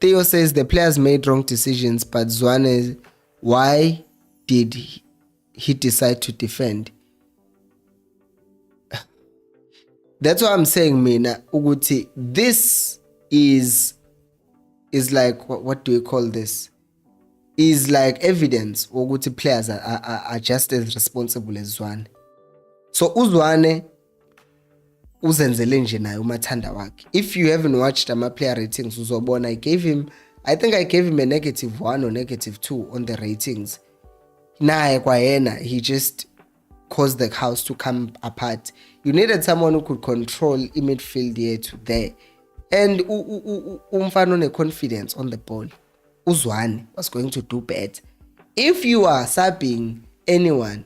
Theo says the players made wrong decisions, but Zwane, why did he decide to defend? That's why I'm saying mina ukuthi this is like what do you call this? Is like evidence ukuthi players are just as responsible as Zwane. So uZwane uzenzele nje naye umathanda wakhe. If you haven't watched my player ratings uzobona I gave him a -1 or -2 on the ratings. Naye kwayena he just caused the house to come apart. You needed someone who could control midfield here to there. And umfana one-confidence on the ball. uZwane was going to do better. If you are subbing anyone,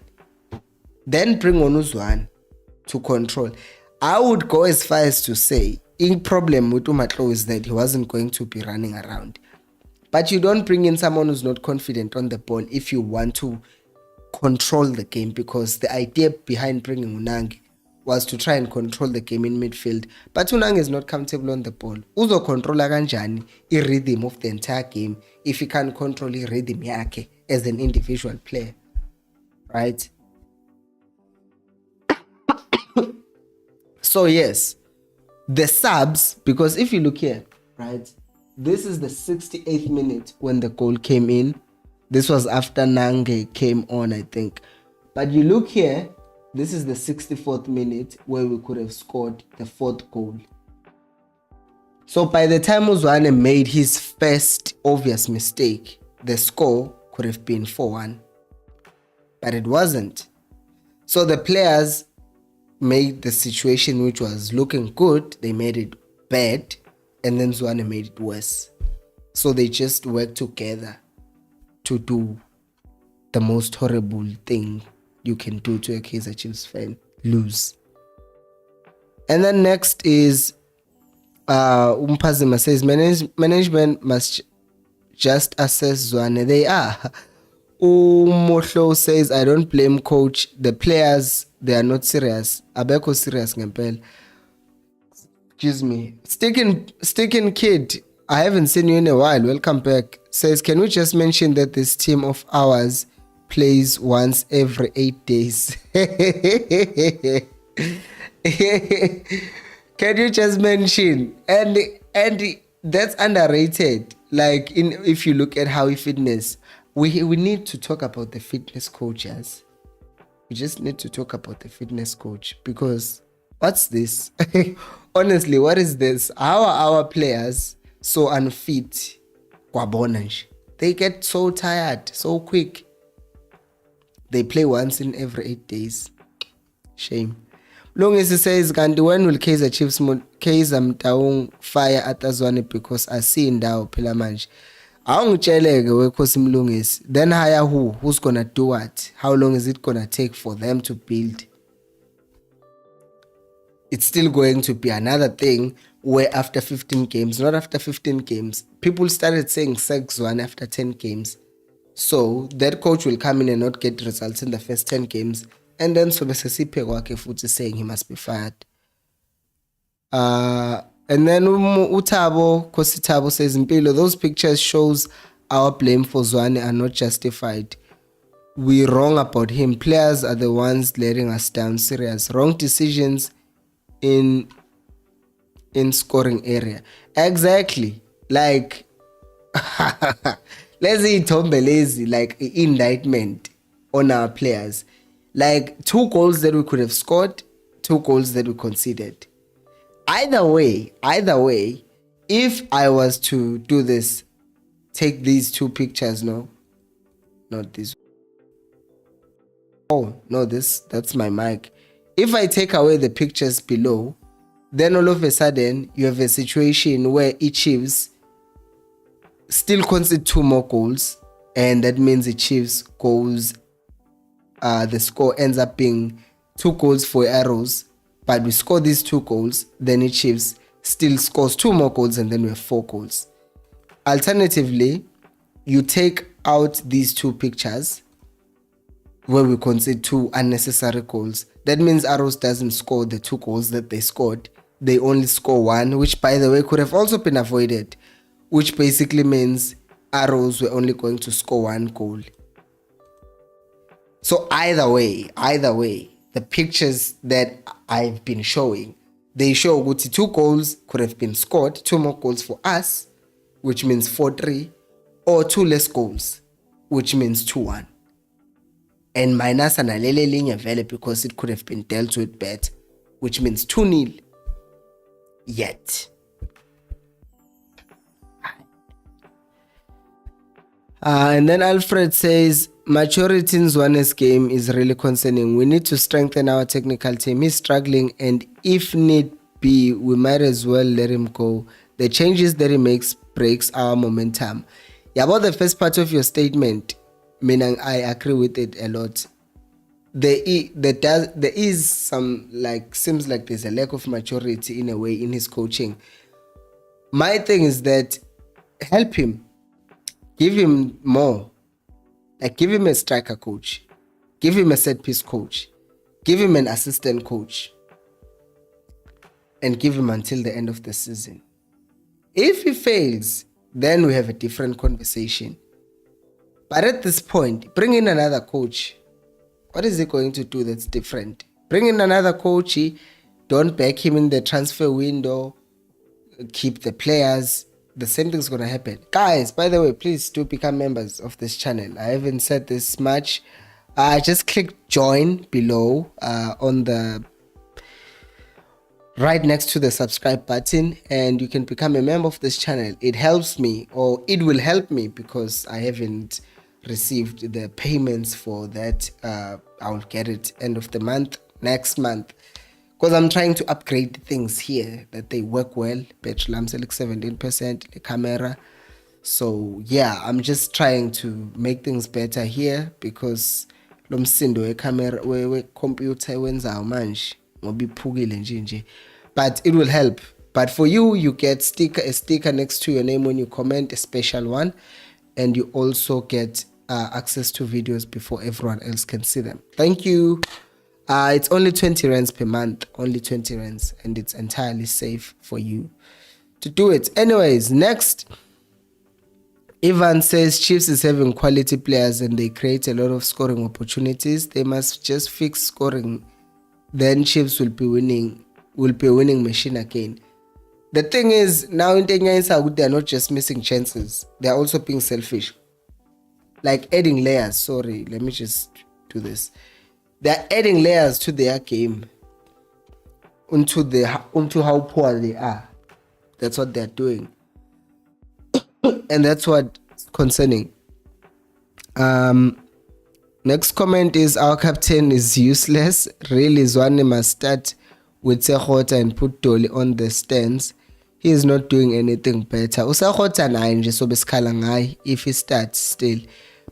then bring on uZwane to control. I would go as far as to say, in problem with Umatlo is that he wasn't going to be running around. But you don't bring in someone who's not confident on the ball if you want to control the game, because the idea behind bringing Unang was to try and control the game in midfield. But Unang is not comfortable on the ball. Uzo controla kanjani the rhythm of the entire game if he can't control the rhythm yakhe as an individual player, right? So yes, the subs, because if you look here, right, this is the 68th minute when the goal came in. This was after Nange came on, I think. But you look here, this is the 64th minute where we could have scored the 4th goal. So by the time Zwane made his first obvious mistake, the score could have been 4-1. But it wasn't. So the players made the situation which was looking good, they made it bad, and then Zwane made it worse. So they just worked together to do the most horrible thing you can do to a Kaizer Chiefs fan: lose. And then next is Umpazima says management must just assess Zwane. They are. Umotlo says, I don't blame coach. The players, they are not serious. Abeko serious ngempela. Excuse me. Sticking kid, I haven't seen you in a while. Welcome back. Says, can we just mention that this team of ours plays once every 8 days? Can you just mention? And that's underrated. Like if you look at how fitness, we need to talk about the fitness coaches. We just need to talk about the fitness coach, because what's this? Honestly, what is this? How are our players so unfit? They get so tired so quick. They play once in every 8 days. Shame. Longisi says, Gandhi, when will Kaizer Chiefs Kaizer Mtaung fire at Zwane, because I see in Dao phela manje. Awungitsheleke we Khosi Mlungisi. Then hire who? Who's gonna do what? How long is it gonna take for them to build? It's still going to be another thing where after 15 games, not after 15 games, people started saying Zwane after 10 games. So that coach will come in and not get results in the first 10 games. And then so Siphe kwakhe futhi saying he must be fired. And then Utabo, Khosi Thabo says, Mpilo, those pictures shows our blame for Zwane are not justified. We're wrong about him. Players are the ones letting us down. Serious. Wrong decisions in scoring area. Exactly. Like let's say lazy, like indictment on our players. Like 2 goals that we could have scored, 2 goals that we conceded. Either way, if I was to do this, take these 2 pictures, no, not this. Oh, no, that's my mic. If I take away the pictures below, then all of a sudden you have a situation where Chiefs still concede 2 more goals, and that means the Chiefs goes, the score ends up being 2 goals for Arrows, but we score these 2 goals, then the Chiefs still scores 2 more goals, and then we have 4 goals. Alternatively, you take out these 2 pictures where we concede 2 unnecessary goals. That means Arrows doesn't score the 2 goals that they scored. They only score 1, which by the way could have also been avoided, which basically means Arrows were only going to score 1 goal. So either way, the pictures that I've been showing, They show ukuthi 2 goals could have been scored, 2 more goals for us, which means 4-3, or 2 less goals, which means 2-1. And minus analele linye vele because it could have been dealt with better, which means 2-0. Yet. And then Alfred says, maturity in Zwane's game is really concerning. We need to strengthen our technical team. He's struggling, and if need be, we might as well let him go. The changes that he makes breaks our momentum. Yeah, about the first part of your statement, meaning I agree with it a lot. There is some, like, seems like there's a lack of maturity in a way in his coaching. My thing is that help him. Give him more. Like, give him a striker coach. Give him a set piece coach. Give him an assistant coach. And give him until the end of the season. If he fails, then we have a different conversation. But at this point, bring in another coach. What is he going to do that's different? Bring in another coach. Don't back him in the transfer window. Keep the players. The same thing's going to happen. Guys, by the way, please do become members of this channel. I haven't said this much. Just click join below on the right next to the subscribe button, and you can become a member of this channel. It helps me, or it will help me, because I haven't received the payments for that. I'll get it end of the month, next month, because I'm trying to upgrade things here that they work well. Battery I'm selling 17%, the camera. So yeah, I'm just trying to make things better here, because lo msindo wecamera we-computer wenzayo manje ngoba iphukile nje. But it will help. But for you, you get a sticker next to your name when you comment, a special one, and you also get access to videos before everyone else can see them. Thank you. It's only 20 rands per month, only 20 rands, and it's entirely safe for you to do it. Anyways, next, Ivan says Chiefs is having quality players and they create a lot of scoring opportunities. They must just fix scoring, then Chiefs will be winning machine again. The thing is, now in Kenya, they're not just missing chances, they're also being selfish. Like adding layers. Sorry, let me just do this. They're adding layers to their game onto how poor they are. That's what they're doing. And that's what's concerning. Next comment is, our captain is useless. Really, Zwane must start with Sehota and put Dolly on the stands. He is not doing anything better. Usehota naye nje so besikhala ngaye if he starts still.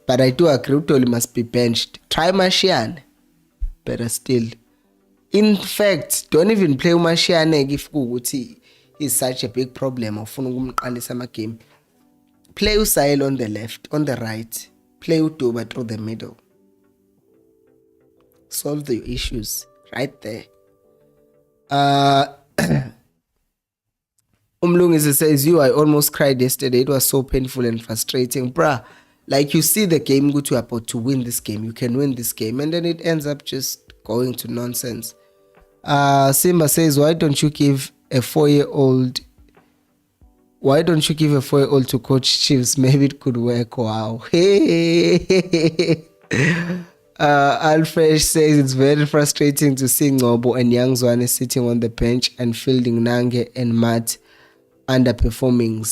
But I do agree, Dolly must be benched. Try Martian. Better still. In fact, don't even play Martian if kuukuthi he's such a big problem ufuna ukumqalisa ama game. Play Usail on the left, on the right. Play Uduba through the middle. Solve the issues right there. Umlungisi says, I almost cried yesterday. It was so painful and frustrating. Bruh, like, you see the game good, you're about to win this game. You can win this game. And then it ends up just going to nonsense. Simba says, why don't you give a 4-year-old to coach Chiefs? Maybe it could work. Wow. Alfred says it's very frustrating to see Ngobo and Young Zwane sitting on the bench and fielding Nange and Matt underperforming.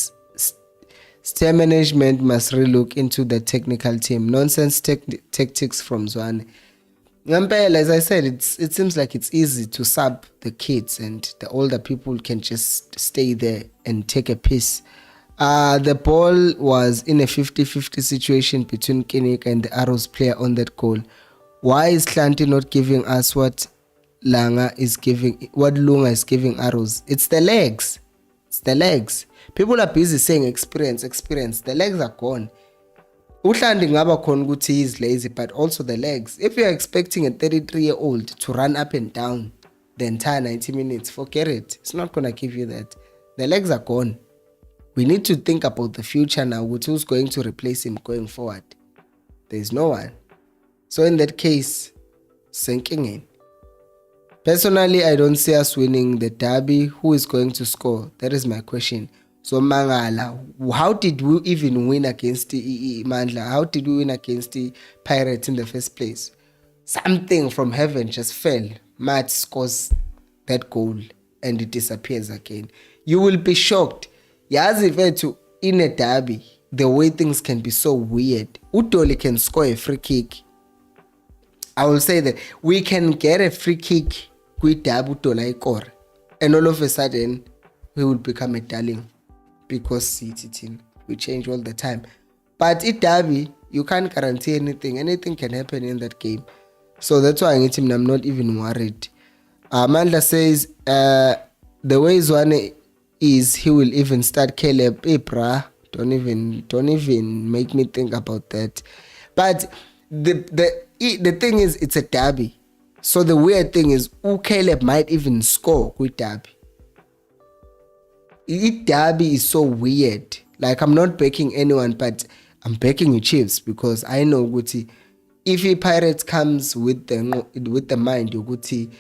Steer management must relook into the technical team. Nonsense tactics from Zwane. As I said, it seems like it's easy to sub the kids and the older people can just stay there and take a piece. The ball was in a 50-50 situation between Kinnick and the Arrows player on that goal. Why is Hlanti not giving us what Lunga is giving Arrows? It's the legs. It's the legs. People are busy saying experience. The legs are gone. Uhlanti ngaba khona ukuthi he is lazy, but also the legs. If you are expecting a 33-year-old to run up and down the entire 90 minutes, forget it. It's not going to give you that. The legs are gone. We need to think about the future now, with who's going to replace him going forward. There's no one. So in that case, sinking in. Personally, I don't see us winning the derby. Who is going to score? That is my question. So Mangala, how did we even win against the Mandla? How did we win against the Pirates in the first place? Something from heaven just fell. Matt scores that goal and it disappears again. You will be shocked. Yazi to in a derby, the way things can be so weird. Utoli can score a free kick. I will say that we can get a free kick with Utola Ikor, and all of a sudden we will become a darling because City team we change all the time. But at derby, you can't guarantee anything. Anything can happen in that game. So that's why I'm not even worried. Amanda says the way Zwane is, he will even start Caleb. Hey, bruh, don't even make me think about that. But the thing is, it's a derby. So the weird thing is, Caleb might even score with derby. Derby is so weird. Like, I'm not backing anyone, but I'm backing you Chiefs because I know Guti. If a Pirates comes with the mind, Guti,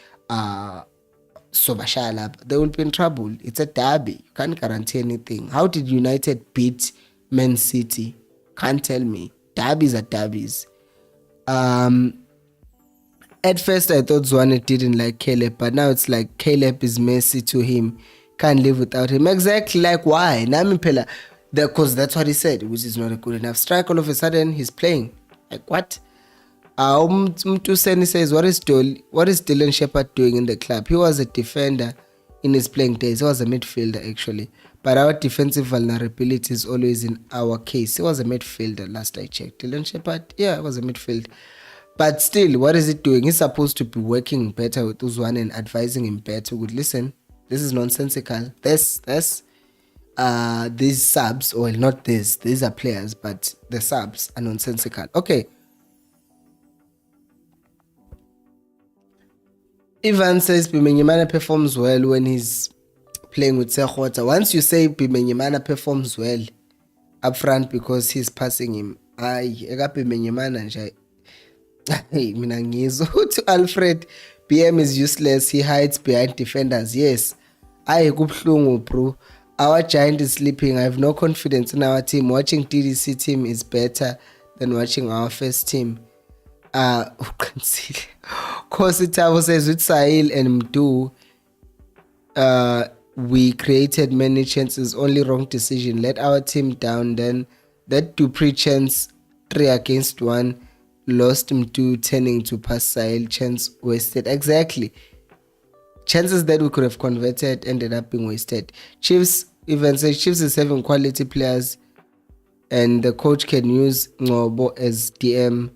Sobashala, they will be in trouble. It's a derby. You can't guarantee anything. How did United beat Man City? Can't tell me. Derbies are derbies. At first, I thought Zwane didn't like Caleb, but now it's like Caleb is Messi to him. Can't live without him. Exactly, like why? Nami Pela, because that's what he said, which is not a good enough strike. All of a sudden, he's playing. Like what? Tuseni says, what is Dylan Shepard doing in the club? He was a defender in his playing days. He was a midfielder actually. But our defensive vulnerability is always in our case. He was a midfielder last I checked. Dylan Shepard, yeah, it was a midfielder. But still, what is it doing? He's supposed to be working better with Zwane and advising him better. Would listen, this is nonsensical. These subs, well, not this, these are players, but the subs are nonsensical. Okay. Ivan says Bimenyimana performs well when he's playing with Sekhota. Once you say Bimenyimana performs well up front because he's passing him, eka Bimenyimana nje. Hey, mina ngizwa uthi Alfred BM is useless. He hides behind defenders. Yes. Kubhlungu bro. Our giant is sleeping. I have no confidence in our team. Watching DDC team is better than watching our first team. Khosi Tavo says with Sahil and Mdu, we created many chances, only wrong decision. Let our team down. Then that Dupree chance 3-1 lost Mdu turning to pass Sahil, chance wasted. Exactly. Chances that we could have converted ended up being wasted. Chiefs even say Chiefs is having quality players and the coach can use Ngobo as DM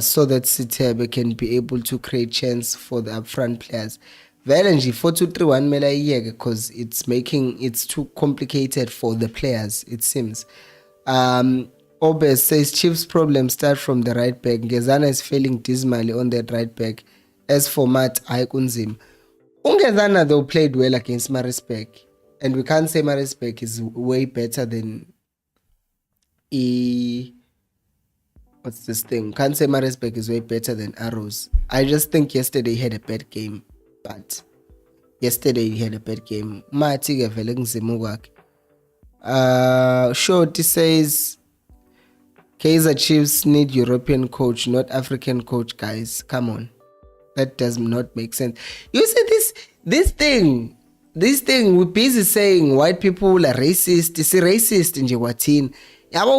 so that Sitebe can be able to create chance for the upfront players. Valenji 4-2-3-1 mela because it's too complicated for the players, it seems. Obes says Chiefs problems start from the right back. Ngezana is failing dismally on that right back. As for Matt Aikunzim, Ungezana though played well against Marisbeck, and we can't say Marisbeck is way better than what's this thing? Can't say Marisbeck is way better than Arrows. I just think yesterday he had a bad game. But yesterday he had a bad game. Matika vele nzima kwakhe. Shorty says Kaizer Chiefs need European coach, not African coach, guys. Come on. That does not make sense. You see this thing, we're busy saying white people are racist. It's racist in Jawatin.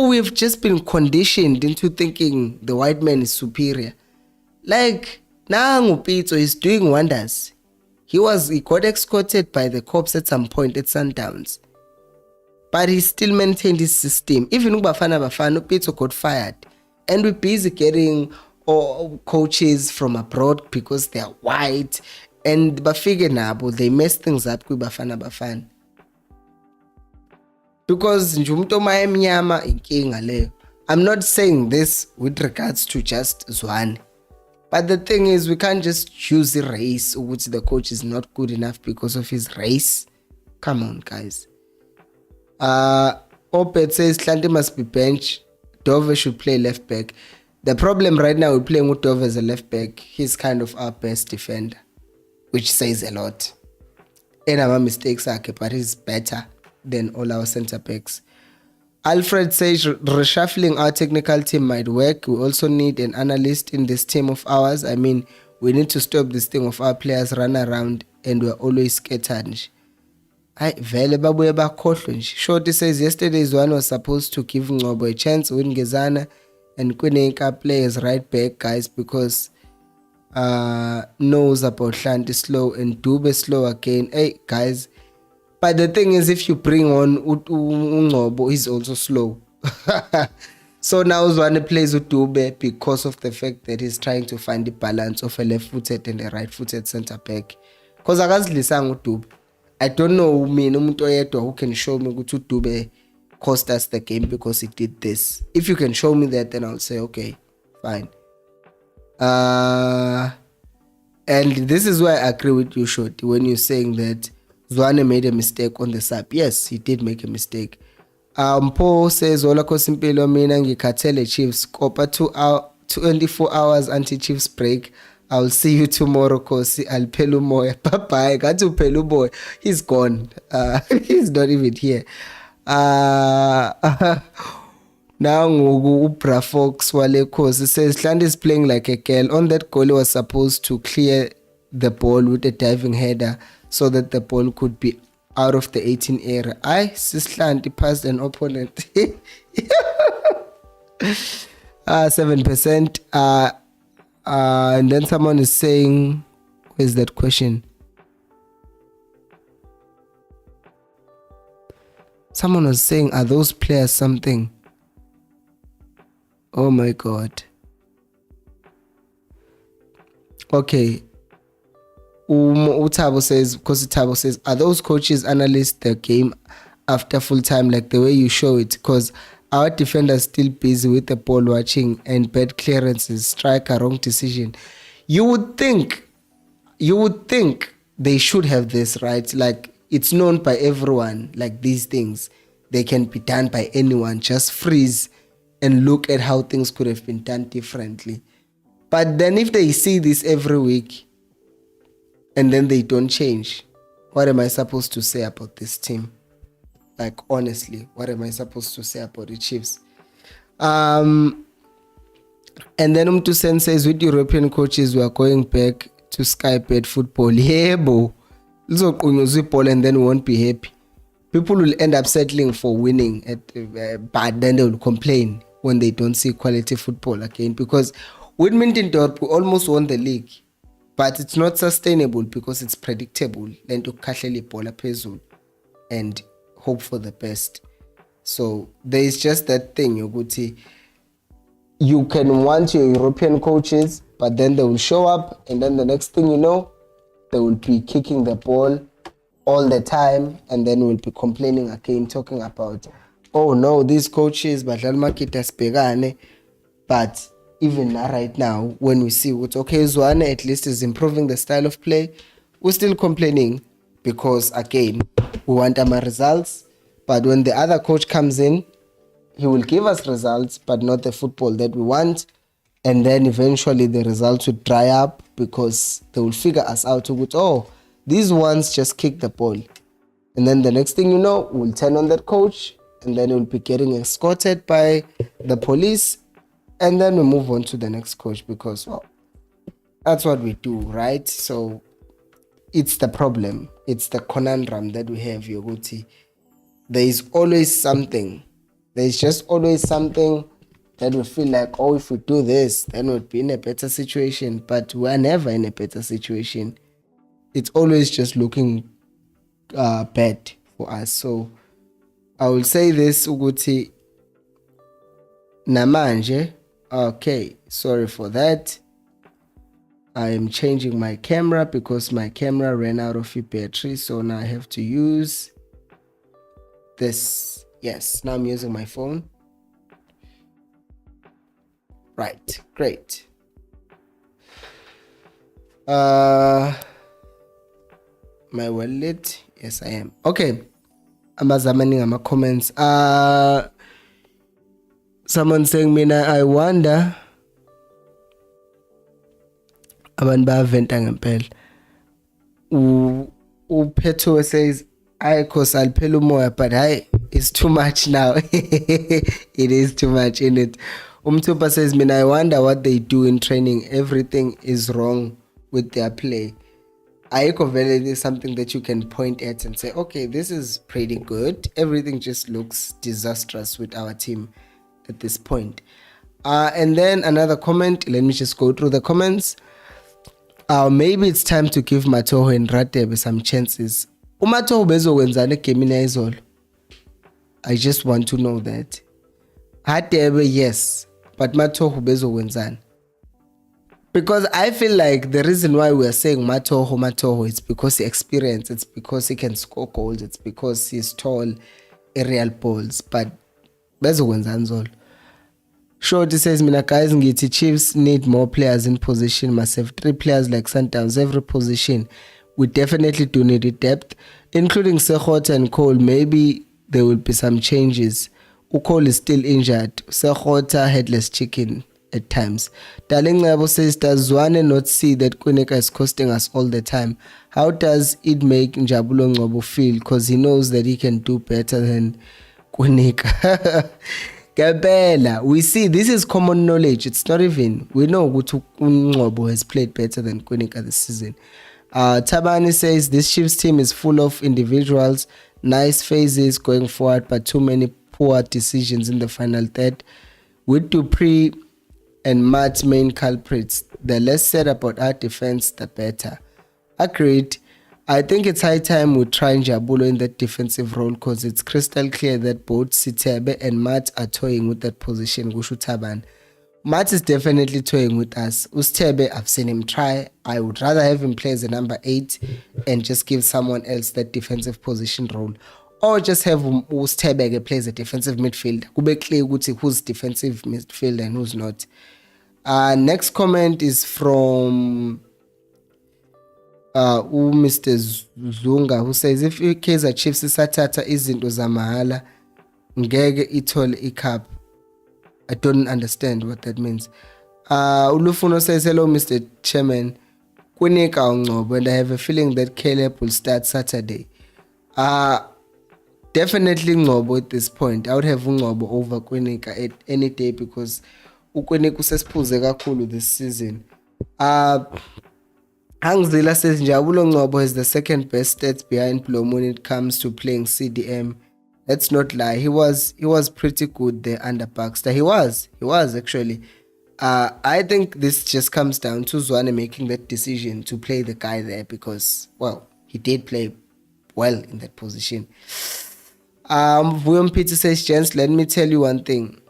We've just been conditioned into thinking the white man is superior. Like, now Pito is doing wonders. He got escorted by the cops at some point at Sundowns. But he still maintained his system. Even Bafana Pito got fired. And we're busy getting coaches from abroad because they are white. And Bafige Nabo, they mess things up with Bafana. Because I'm not saying this with regards to just Zwane. But the thing is, we can't just choose a race which the coach is not good enough because of his race. Come on, guys. Opet says Klante must be benched. Dove should play left back. The problem right now, we're playing with Dove as a left back. He's kind of our best defender. which says a lot. And our mistakes are, but he's better than all our center backs. Alfred says reshuffling our technical team might work. We also need an analyst in this team of ours. I mean, we need to stop this thing of our players run around and we're always scattered. Shorty says yesterday Zwane was supposed to give Ngcobo a chance, win Gezana and Kweneka players right back, guys, because knows about Hlanti slow and Dube slow again. Hey guys, but the thing is, if you bring on Ngcobo, he's also slow. So now Zwane plays with Dube because of the fact that he's trying to find the balance of a left-footed and a right-footed centre back. Because akazidlisanga uDube. I don't know mina umuntu oyedwa who can show me ukuthi uDube cost us the game because he did this. If you can show me that, then I'll say okay, fine. And this is why I agree with you, Shorty, when you're saying that Zwane made a mistake on the sub. Yes, he did make a mistake. Paul says Ola Khosimpilo mina ngikhathele Chiefs kopa 24 hours until Chiefs break. I'll see you tomorrow, Khosi. I'll pelu moya. Bye-bye. Got to pelu boy. He's gone. He's not even here. Now Ubra Fox Wale Khosi says Hlanti is playing like a girl. On that goal, he was supposed to clear the ball with a diving header so that the ball could be out of the 18 area. Sis Hlanti passed an opponent. 7%. And then someone is saying, where's that question? Someone was saying, are those players something? Oh my God. Okay. Utabo says, because Utabo says, are those coaches analyze the game after full time like the way you show it? Because our defenders still busy with the ball watching and bad clearances, strike a wrong decision. You would think they should have this, right? Like it's known by everyone, like these things, they can be done by anyone. Just freeze and look at how things could have been done differently. But then if they see this every week and then they don't change, what am I supposed to say about this team? Like honestly, what am I supposed to say about the Chiefs? And then Umtusen says with European coaches we are going back to Skype at football. Yeah, bro. Ball and then we won't be happy. People will end up settling for winning, but then they will complain when they don't see quality football again. Because with Middendorp, we almost won the league, but it's not sustainable because it's predictable. Then to kahleli bola phezulu and hope for the best. So there is just that thing, Yoguti. You can want your European coaches, but then they will show up, and then the next thing you know, they will be kicking the ball all the time, and then we'll be complaining again, talking about, oh no, these coaches, but even right now, when we see what okay, Zwane at least is improving the style of play, we're still complaining because again, we want our results. But when the other coach comes in, he will give us results, but not the football that we want. And then eventually the results will dry up because they will figure us out to go, oh, these ones just kick the ball. And then the next thing you know, we'll turn on that coach and then we'll be getting escorted by the police. And then we move on to the next coach because, well, that's what we do, right? So it's the problem. It's the conundrum that we have, Yoguti. There is always something. There's just always something that we feel like, oh, if we do this, then we'll be in a better situation. But we're never in a better situation. It's always just looking bad for us. So I will say this, Uguti, namanje. Okay, sorry for that. I am changing my camera because my camera ran out of battery. So now I have to use this. Yes, now I'm using my phone. Right, great. My wallet. Yes, I am. Okay. I'm comments. Someone saying, Mina, I wonder. Abantu bayaventa ngempela. Upeto says, I cause I'll pay more, but it's too much now. It is too much in it. Umtupa says, I wonder what they do in training. Everything is wrong with their play. Ayikho vele is something that you can point at and say, okay, this is pretty good. Everything just looks disastrous with our team at this point. And then another comment. Let me just go through the comments. Maybe it's time to give Matoho and Radebe some chances. UMatoho bezokwenzani egamini yayizolo? I just want to know that. Radebe, yes, but Matoho bezokwenzani? Because I feel like the reason why we are saying Matoho, it's because he experienced, it's because he can score goals, it's because he's tall, aerial balls, but bezokwenzani zolo? Shorty says, guys, ngithi Chiefs need more players in position, must have 3 players like Sundowns, every position. We definitely do need it depth, including Sekhota and Cole. Maybe there will be some changes. Cole is still injured. Sekhota, headless chicken at times. Darling Labo says, does Zwane not see that Kwinika is costing us all the time? How does it make Njabulo Ngcobo feel? Because he knows that he can do better than Kwinika. Gabela, we see this is common knowledge. It's not even, we know Ngcobo has played better than Kwinika this season. Tabani says this Chiefs team is full of individuals, nice phases going forward, but too many poor decisions in the final third. With Dupree and Matt's main culprits, the less said about our defense, the better. Agreed. I think it's high time we try Njabulo in that defensive role because it's crystal clear that both Sitebe and Matt are toying with that position. Gushu Taban. Matt is definitely toying with us. Ustebe, I've seen him try. I would rather have him play as a number 8 and just give someone else that defensive position role. Or just have Ustebe play as a defensive midfielder. Kube clear who's defensive midfielder and who's not. Next comment is from Mr. Zunga, who says, if Kaizer Chiefs isathatha izinto zamahala ngeke ithole icup. I don't understand what that means. Ulufuno says, hello Mr. Chairman, Kwinika Ngcobo, and I have a feeling that Caleb will start Saturday. Definitely Ngcobo at this point. I would have Ngcobo over Kwinika at any day because uKwinika usesiphuze kakhulu this season. Hangzila says Njabulo Ngcobo has the second best stats behind Blom when it comes to playing CDM. Let's not lie. He was pretty good there under Baxter. He was actually. I think this just comes down to Zwane making that decision to play the guy there because, well, he did play well in that position. William Peter says, gents, let me tell you one thing.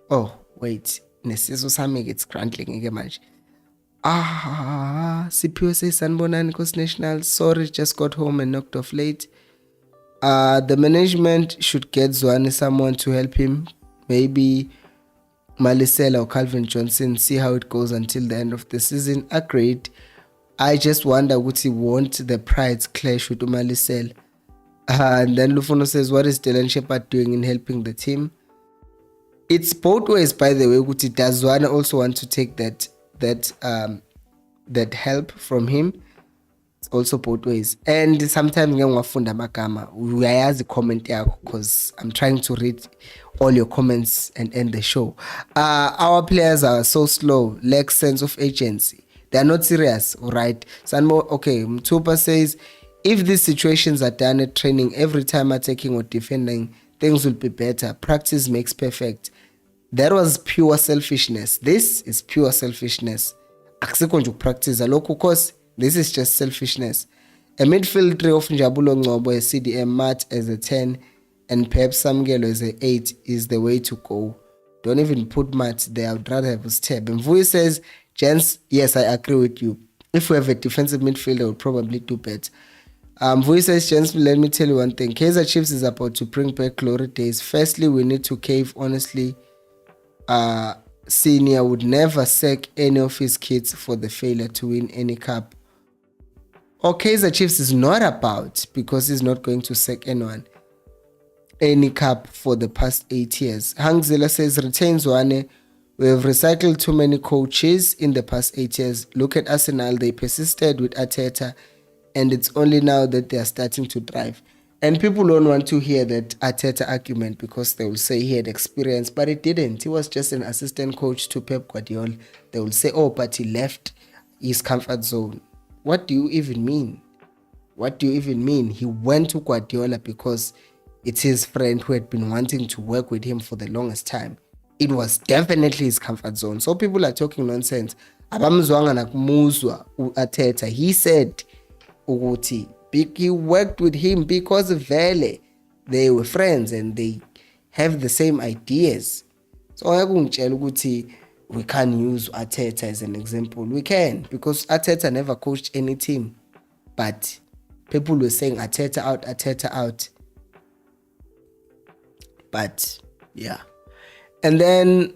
Oh, wait. Nesizo sami it's gruntling again much. CPO says Sanbonani Coast National. Sorry, just got home and knocked off late. The management should get Zwane someone to help him. Maybe Malisela or Calvin Johnson. See how it goes until the end of the season. Agreed. I just wonder would he want the prides clash with Malisela. And then Lufono says, what is Dylan Shepard doing in helping the team? It's both ways, by the way. Guti, does Zwane also want to take that help from him? It's also both ways. And sometimes ngiyafunda magama uyayazi comment yakho because I'm trying to read all your comments and end the show. Our players are so slow, lack sense of agency. They are not serious, all right? Sanmo, okay, Mtupa says, if these situations are done at training every time attacking or defending, things will be better. Practice makes perfect. That was pure selfishness. This is pure selfishness. Akusikho nje ukupractice lokho course. This is just selfishness. A midfield three of Njabulo Ngcobo, a CDM, Matt as a 10, and perhaps Samgelo as a 8 is the way to go. Don't even put Matt there. I would rather have a step. And Vui says, gents, yes, I agree with you. If we have a defensive midfielder, we'll probably do better. Vui says, gents, let me tell you one thing. Kaizer Chiefs is about to bring back glory days. Firstly, we need to cave. Honestly, Senior would never sack any of his kids for the failure to win any cup. Kaizer Chiefs is not about, because he's not going to sack anyone, any cup for the past 8 years. Hangzilla says, retain Zwane. We have recycled too many coaches in the past 8 years. Look at Arsenal. They persisted with Arteta and it's only now that they are starting to thrive. And people don't want to hear that Arteta argument because they will say he had experience, but he didn't. He was just an assistant coach to Pep Guardiola. They will say, oh, but he left his comfort zone. What do you even mean? What do you even mean? He went to Guardiola because it's his friend who had been wanting to work with him for the longest time. It was definitely his comfort zone. So people are talking nonsense. Abamzwanga nakumuzwa uArteta. He said ukuthi he worked with him because vele they were friends and they have the same ideas. So ayakungitshela ukuthi we can't use Arteta as an example. We can, because Arteta never coached any team. But people were saying Arteta out. But yeah. And then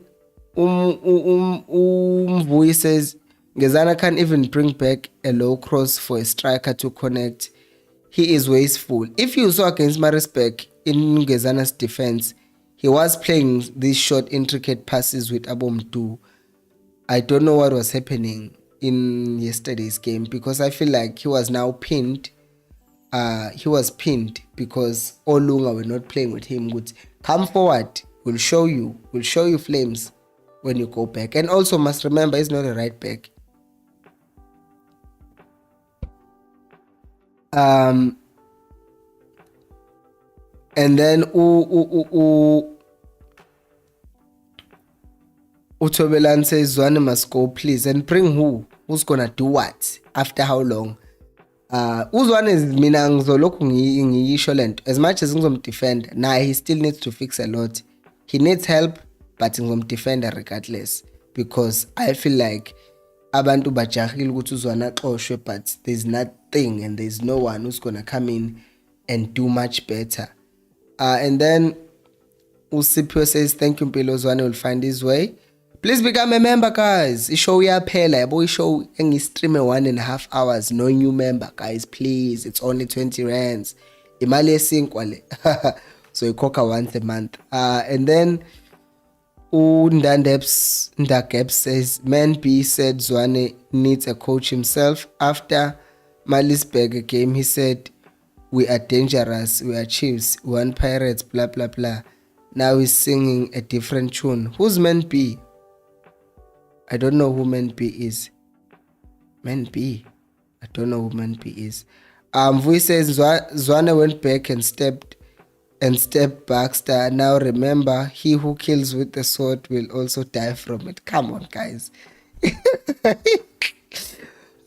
Mvuyi says Ngezana can't even bring back a low cross for a striker to connect. He is wasteful. If you saw against Marisbeck in Ngezana's defense, he was playing these short, intricate passes with Abomdu. I don't know what was happening in yesterday's game, because I feel like he was now pinned. He was pinned because Olunga were not playing with him. Good, come forward. We'll show you flames when you go back. And also must remember, he's not a right back. And then Utobelan says Zwane must go, please. And bring who? Who's gonna do what? After how long? Uzwane is mina ngizolokhu ngiyisho lento. As much as ngizomdefend, he still needs to fix a lot. He needs help, but ngizomdefender regardless, because I feel like abantu bajahile ukuthi uZwane axoshwe, but there's nothing and there's no one who's gonna come in and do much better. And then Usipio says, thank you Mpilo, Zwane will find his way. Please become a member, guys. Ishow iyaphela yabo, ishow engistreame 1.5 hours. No new member, guys, please. It's only 20 rands. Imali esinkwa le. So ikhokha once a month. And then Ndagep says, Man B said Zwane needs a coach himself. After Malisberg game, he said, we are dangerous, we are Chiefs, we want Pirates, blah blah blah. Now he's singing a different tune. Who's Man B? I don't know who Man B is. Man B? I don't know who Man B is. Vui says Zwane went back and stepped Baxter. Now remember, he who kills with the sword will also die from it. Come on, guys.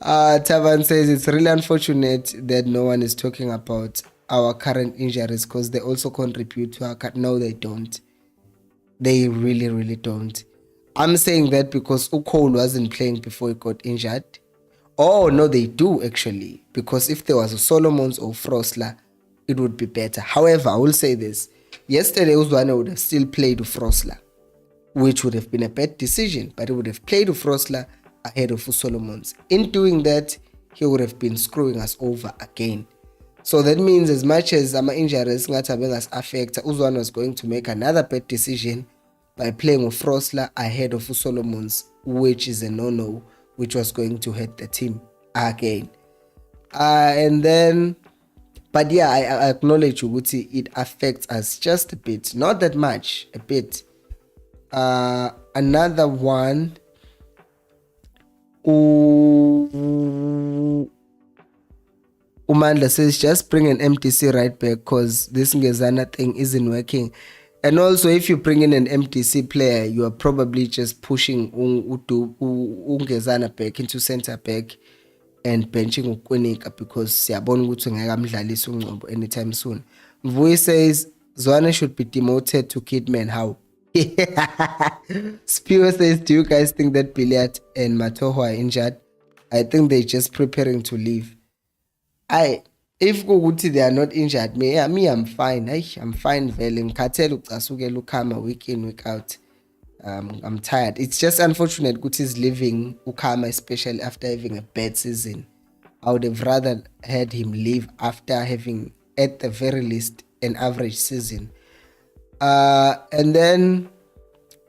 Tavan says it's really unfortunate that no one is talking about our current injuries, because they also contribute to our no, they don't. They really, really don't. I'm saying that because Cole wasn't playing before he got injured. Oh, no, they do actually. Because if there was a Solomons or Frosler, it would be better. However, I will say this. Yesterday, Zwane would have still played with Frosler, which would have been a bad decision. But he would have played with Frosler ahead of Solomons. In doing that, he would have been screwing us over again. So that means as much as our injuries affect, Zwane was going to make another bad decision by playing with Frosler ahead of Solomons, which is a no-no, which was going to hurt the team again. And then, but yeah, I acknowledge Uguti, it affects us just a bit, not that much, a bit. Another one, Umandla says, just bring an MTC right back because this Ngezana thing isn't working. And also, if you bring in an MTC player, you are probably just pushing Ngezana back into centre back and benching Ukwenika, because siyabona ukuthi ngeke amdlalise uNgcobo anytime soon. Vui says Zwane should be demoted to Kidman. How? Spiro says, do you guys think that Billiard and Matoho are injured? I think they're just preparing to leave. If they are not injured, me I'm fine. I'm fine. Week in, week out. I'm tired. It's just unfortunate Guti's leaving Ukama, especially after having a bad season. I would have rather had him leave after having, at the very least, an average season. And then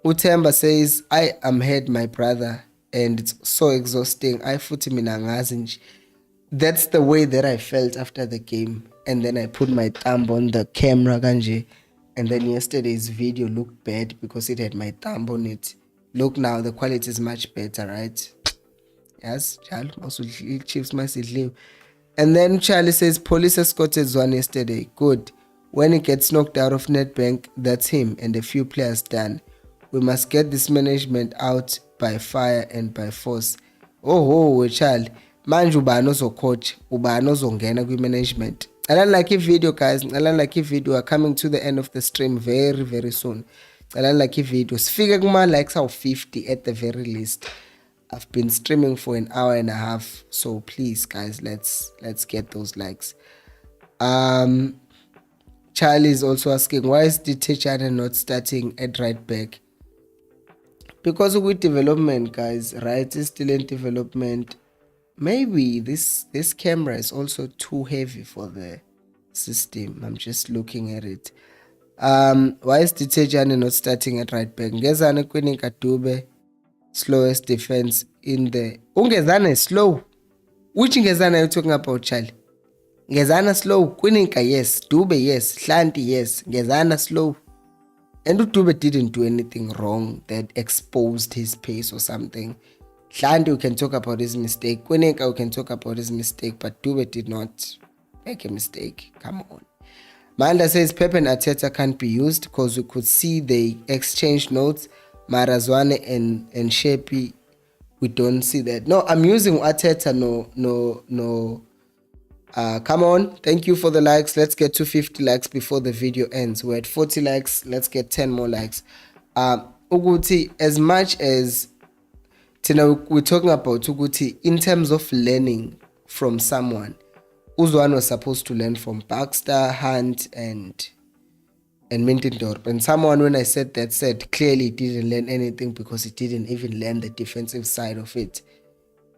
Utemba says, I am head my brother, and it's so exhausting. I futhi mina ngazi nje that's the way that I felt after the game. And then I put my thumb on the camera, Kanje. And then yesterday's video looked bad because it had my thumb on it. Look now, the quality is much better, right? Yes, Charlie. Also, Chiefs massively. And then Charlie says, police escorted Zwane yesterday. Good. When he gets knocked out of Nedbank, that's him and a few players done. We must get this management out by fire and by force. Oh, Charlie. Manje ubani ozocoach, ubani ozongena kwi-management. I don't like a video, guys. I don't like a video. We're coming to the end of the stream very, very soon. I don't like a video. Sifike kuma likes of 50 at the very least. I've been streaming for an hour and a half, so please, guys, let's get those likes. Charlie is also asking, why is Tejana not starting at right back? Because with development, guys, right? It's still in development. Maybe this camera is also too heavy for the system. I'm just looking at it. Why is Tejana not starting at right back? Ngezana Queen Kadube, slowest defense in the Ungezana is slow. Which Ngezana are you talking about, Charlie? Ngezana slow. Kwininka, yes. Dube, yes. Hlanti, yes. Ngezana slow. And Dube didn't do anything wrong that exposed his pace or something. Hlanti, we can talk about his mistake. Kwininka, we can talk about his mistake, but Dube did not make a mistake. Come on. Manda says Pep and Arteta can't be used because we could see they exchange notes. Mara Zwane and Shepi, we don't see that. No, I'm using Arteta. No. Come on. Thank you for the likes. Let's get to 50 likes before the video ends. We're at 40 likes. Let's get 10 more likes. Uguti, as much as we're talking about Uguti, in terms of learning from someone, Zwane was supposed to learn from Baxter, Hunt, and Mintendorp. And someone, when I said that, said clearly he didn't learn anything because he didn't even learn the defensive side of it.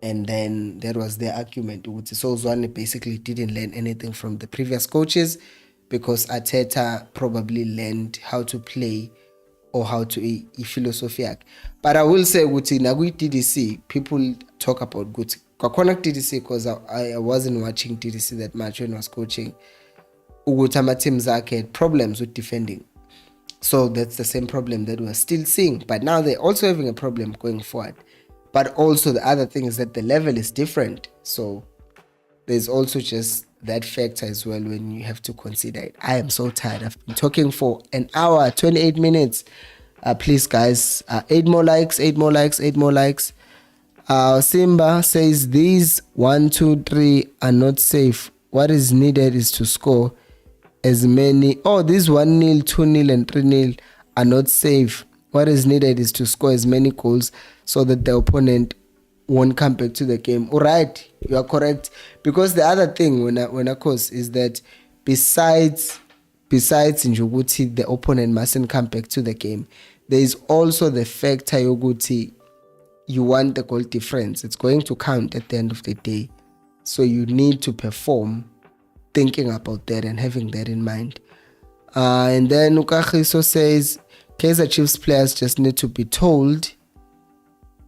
And then there was the argument. So Zwane basically didn't learn anything from the previous coaches because Arteta probably learned how to play or how to philosophy. But I will say, Nagui TDC, people talk about good. TDC because I wasn't watching TDC that much when I was coaching. Ugutama team Zake had problems with defending. So that's the same problem that we're still seeing. But now they're also having a problem going forward. But also the other thing is that the level is different. So there's also just that factor as well when you have to consider it. I am so tired. I've been talking for an hour, 28 minutes. Please, guys, 8 more likes. Simba says these 1, 2, 3 are not safe. What is needed is to score as many. These 1-0, 2-0, and 3-0 are not safe. What is needed is to score as many goals so that the opponent won't come back to the game. All right, you are correct. Because the other thing when I cause is that besides Njuguti, the opponent mustn't come back to the game. There is also the factor Yoguti. You want the goal difference. It's going to count at the end of the day. So you need to perform thinking about that and having that in mind. And then Ukahiso says, Kaizer Chiefs players just need to be told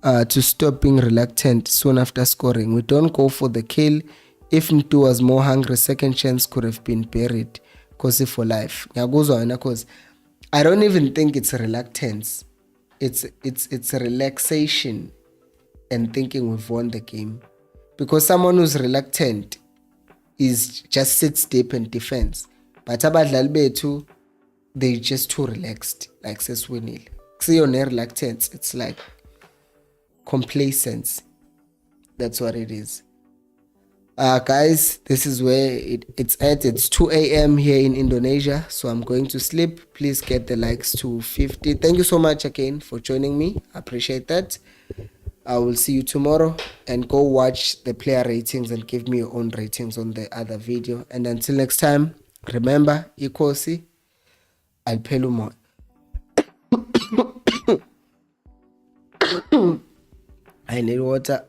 to stop being reluctant soon after scoring. We don't go for the kill. If Mtu was more hungry, second chance could have been buried. Khosi for life. Because I don't even think it's reluctance. It's a relaxation and thinking we've won the game. Because someone who's reluctant is just sits deep in defense. But abadlali bethu, they're just too relaxed. Like says Winil. So reluctance. It's like complacence. That's what it is. Guys, this is where it's at. It's 2 a.m. here in Indonesia, so I'm going to sleep. Please get the likes to 50. Thank you so much again for joining me. I appreciate that. I will see you tomorrow, and go watch the player ratings and give me your own ratings on the other video. And until next time, remember, Khosi and Pelumo. I need water.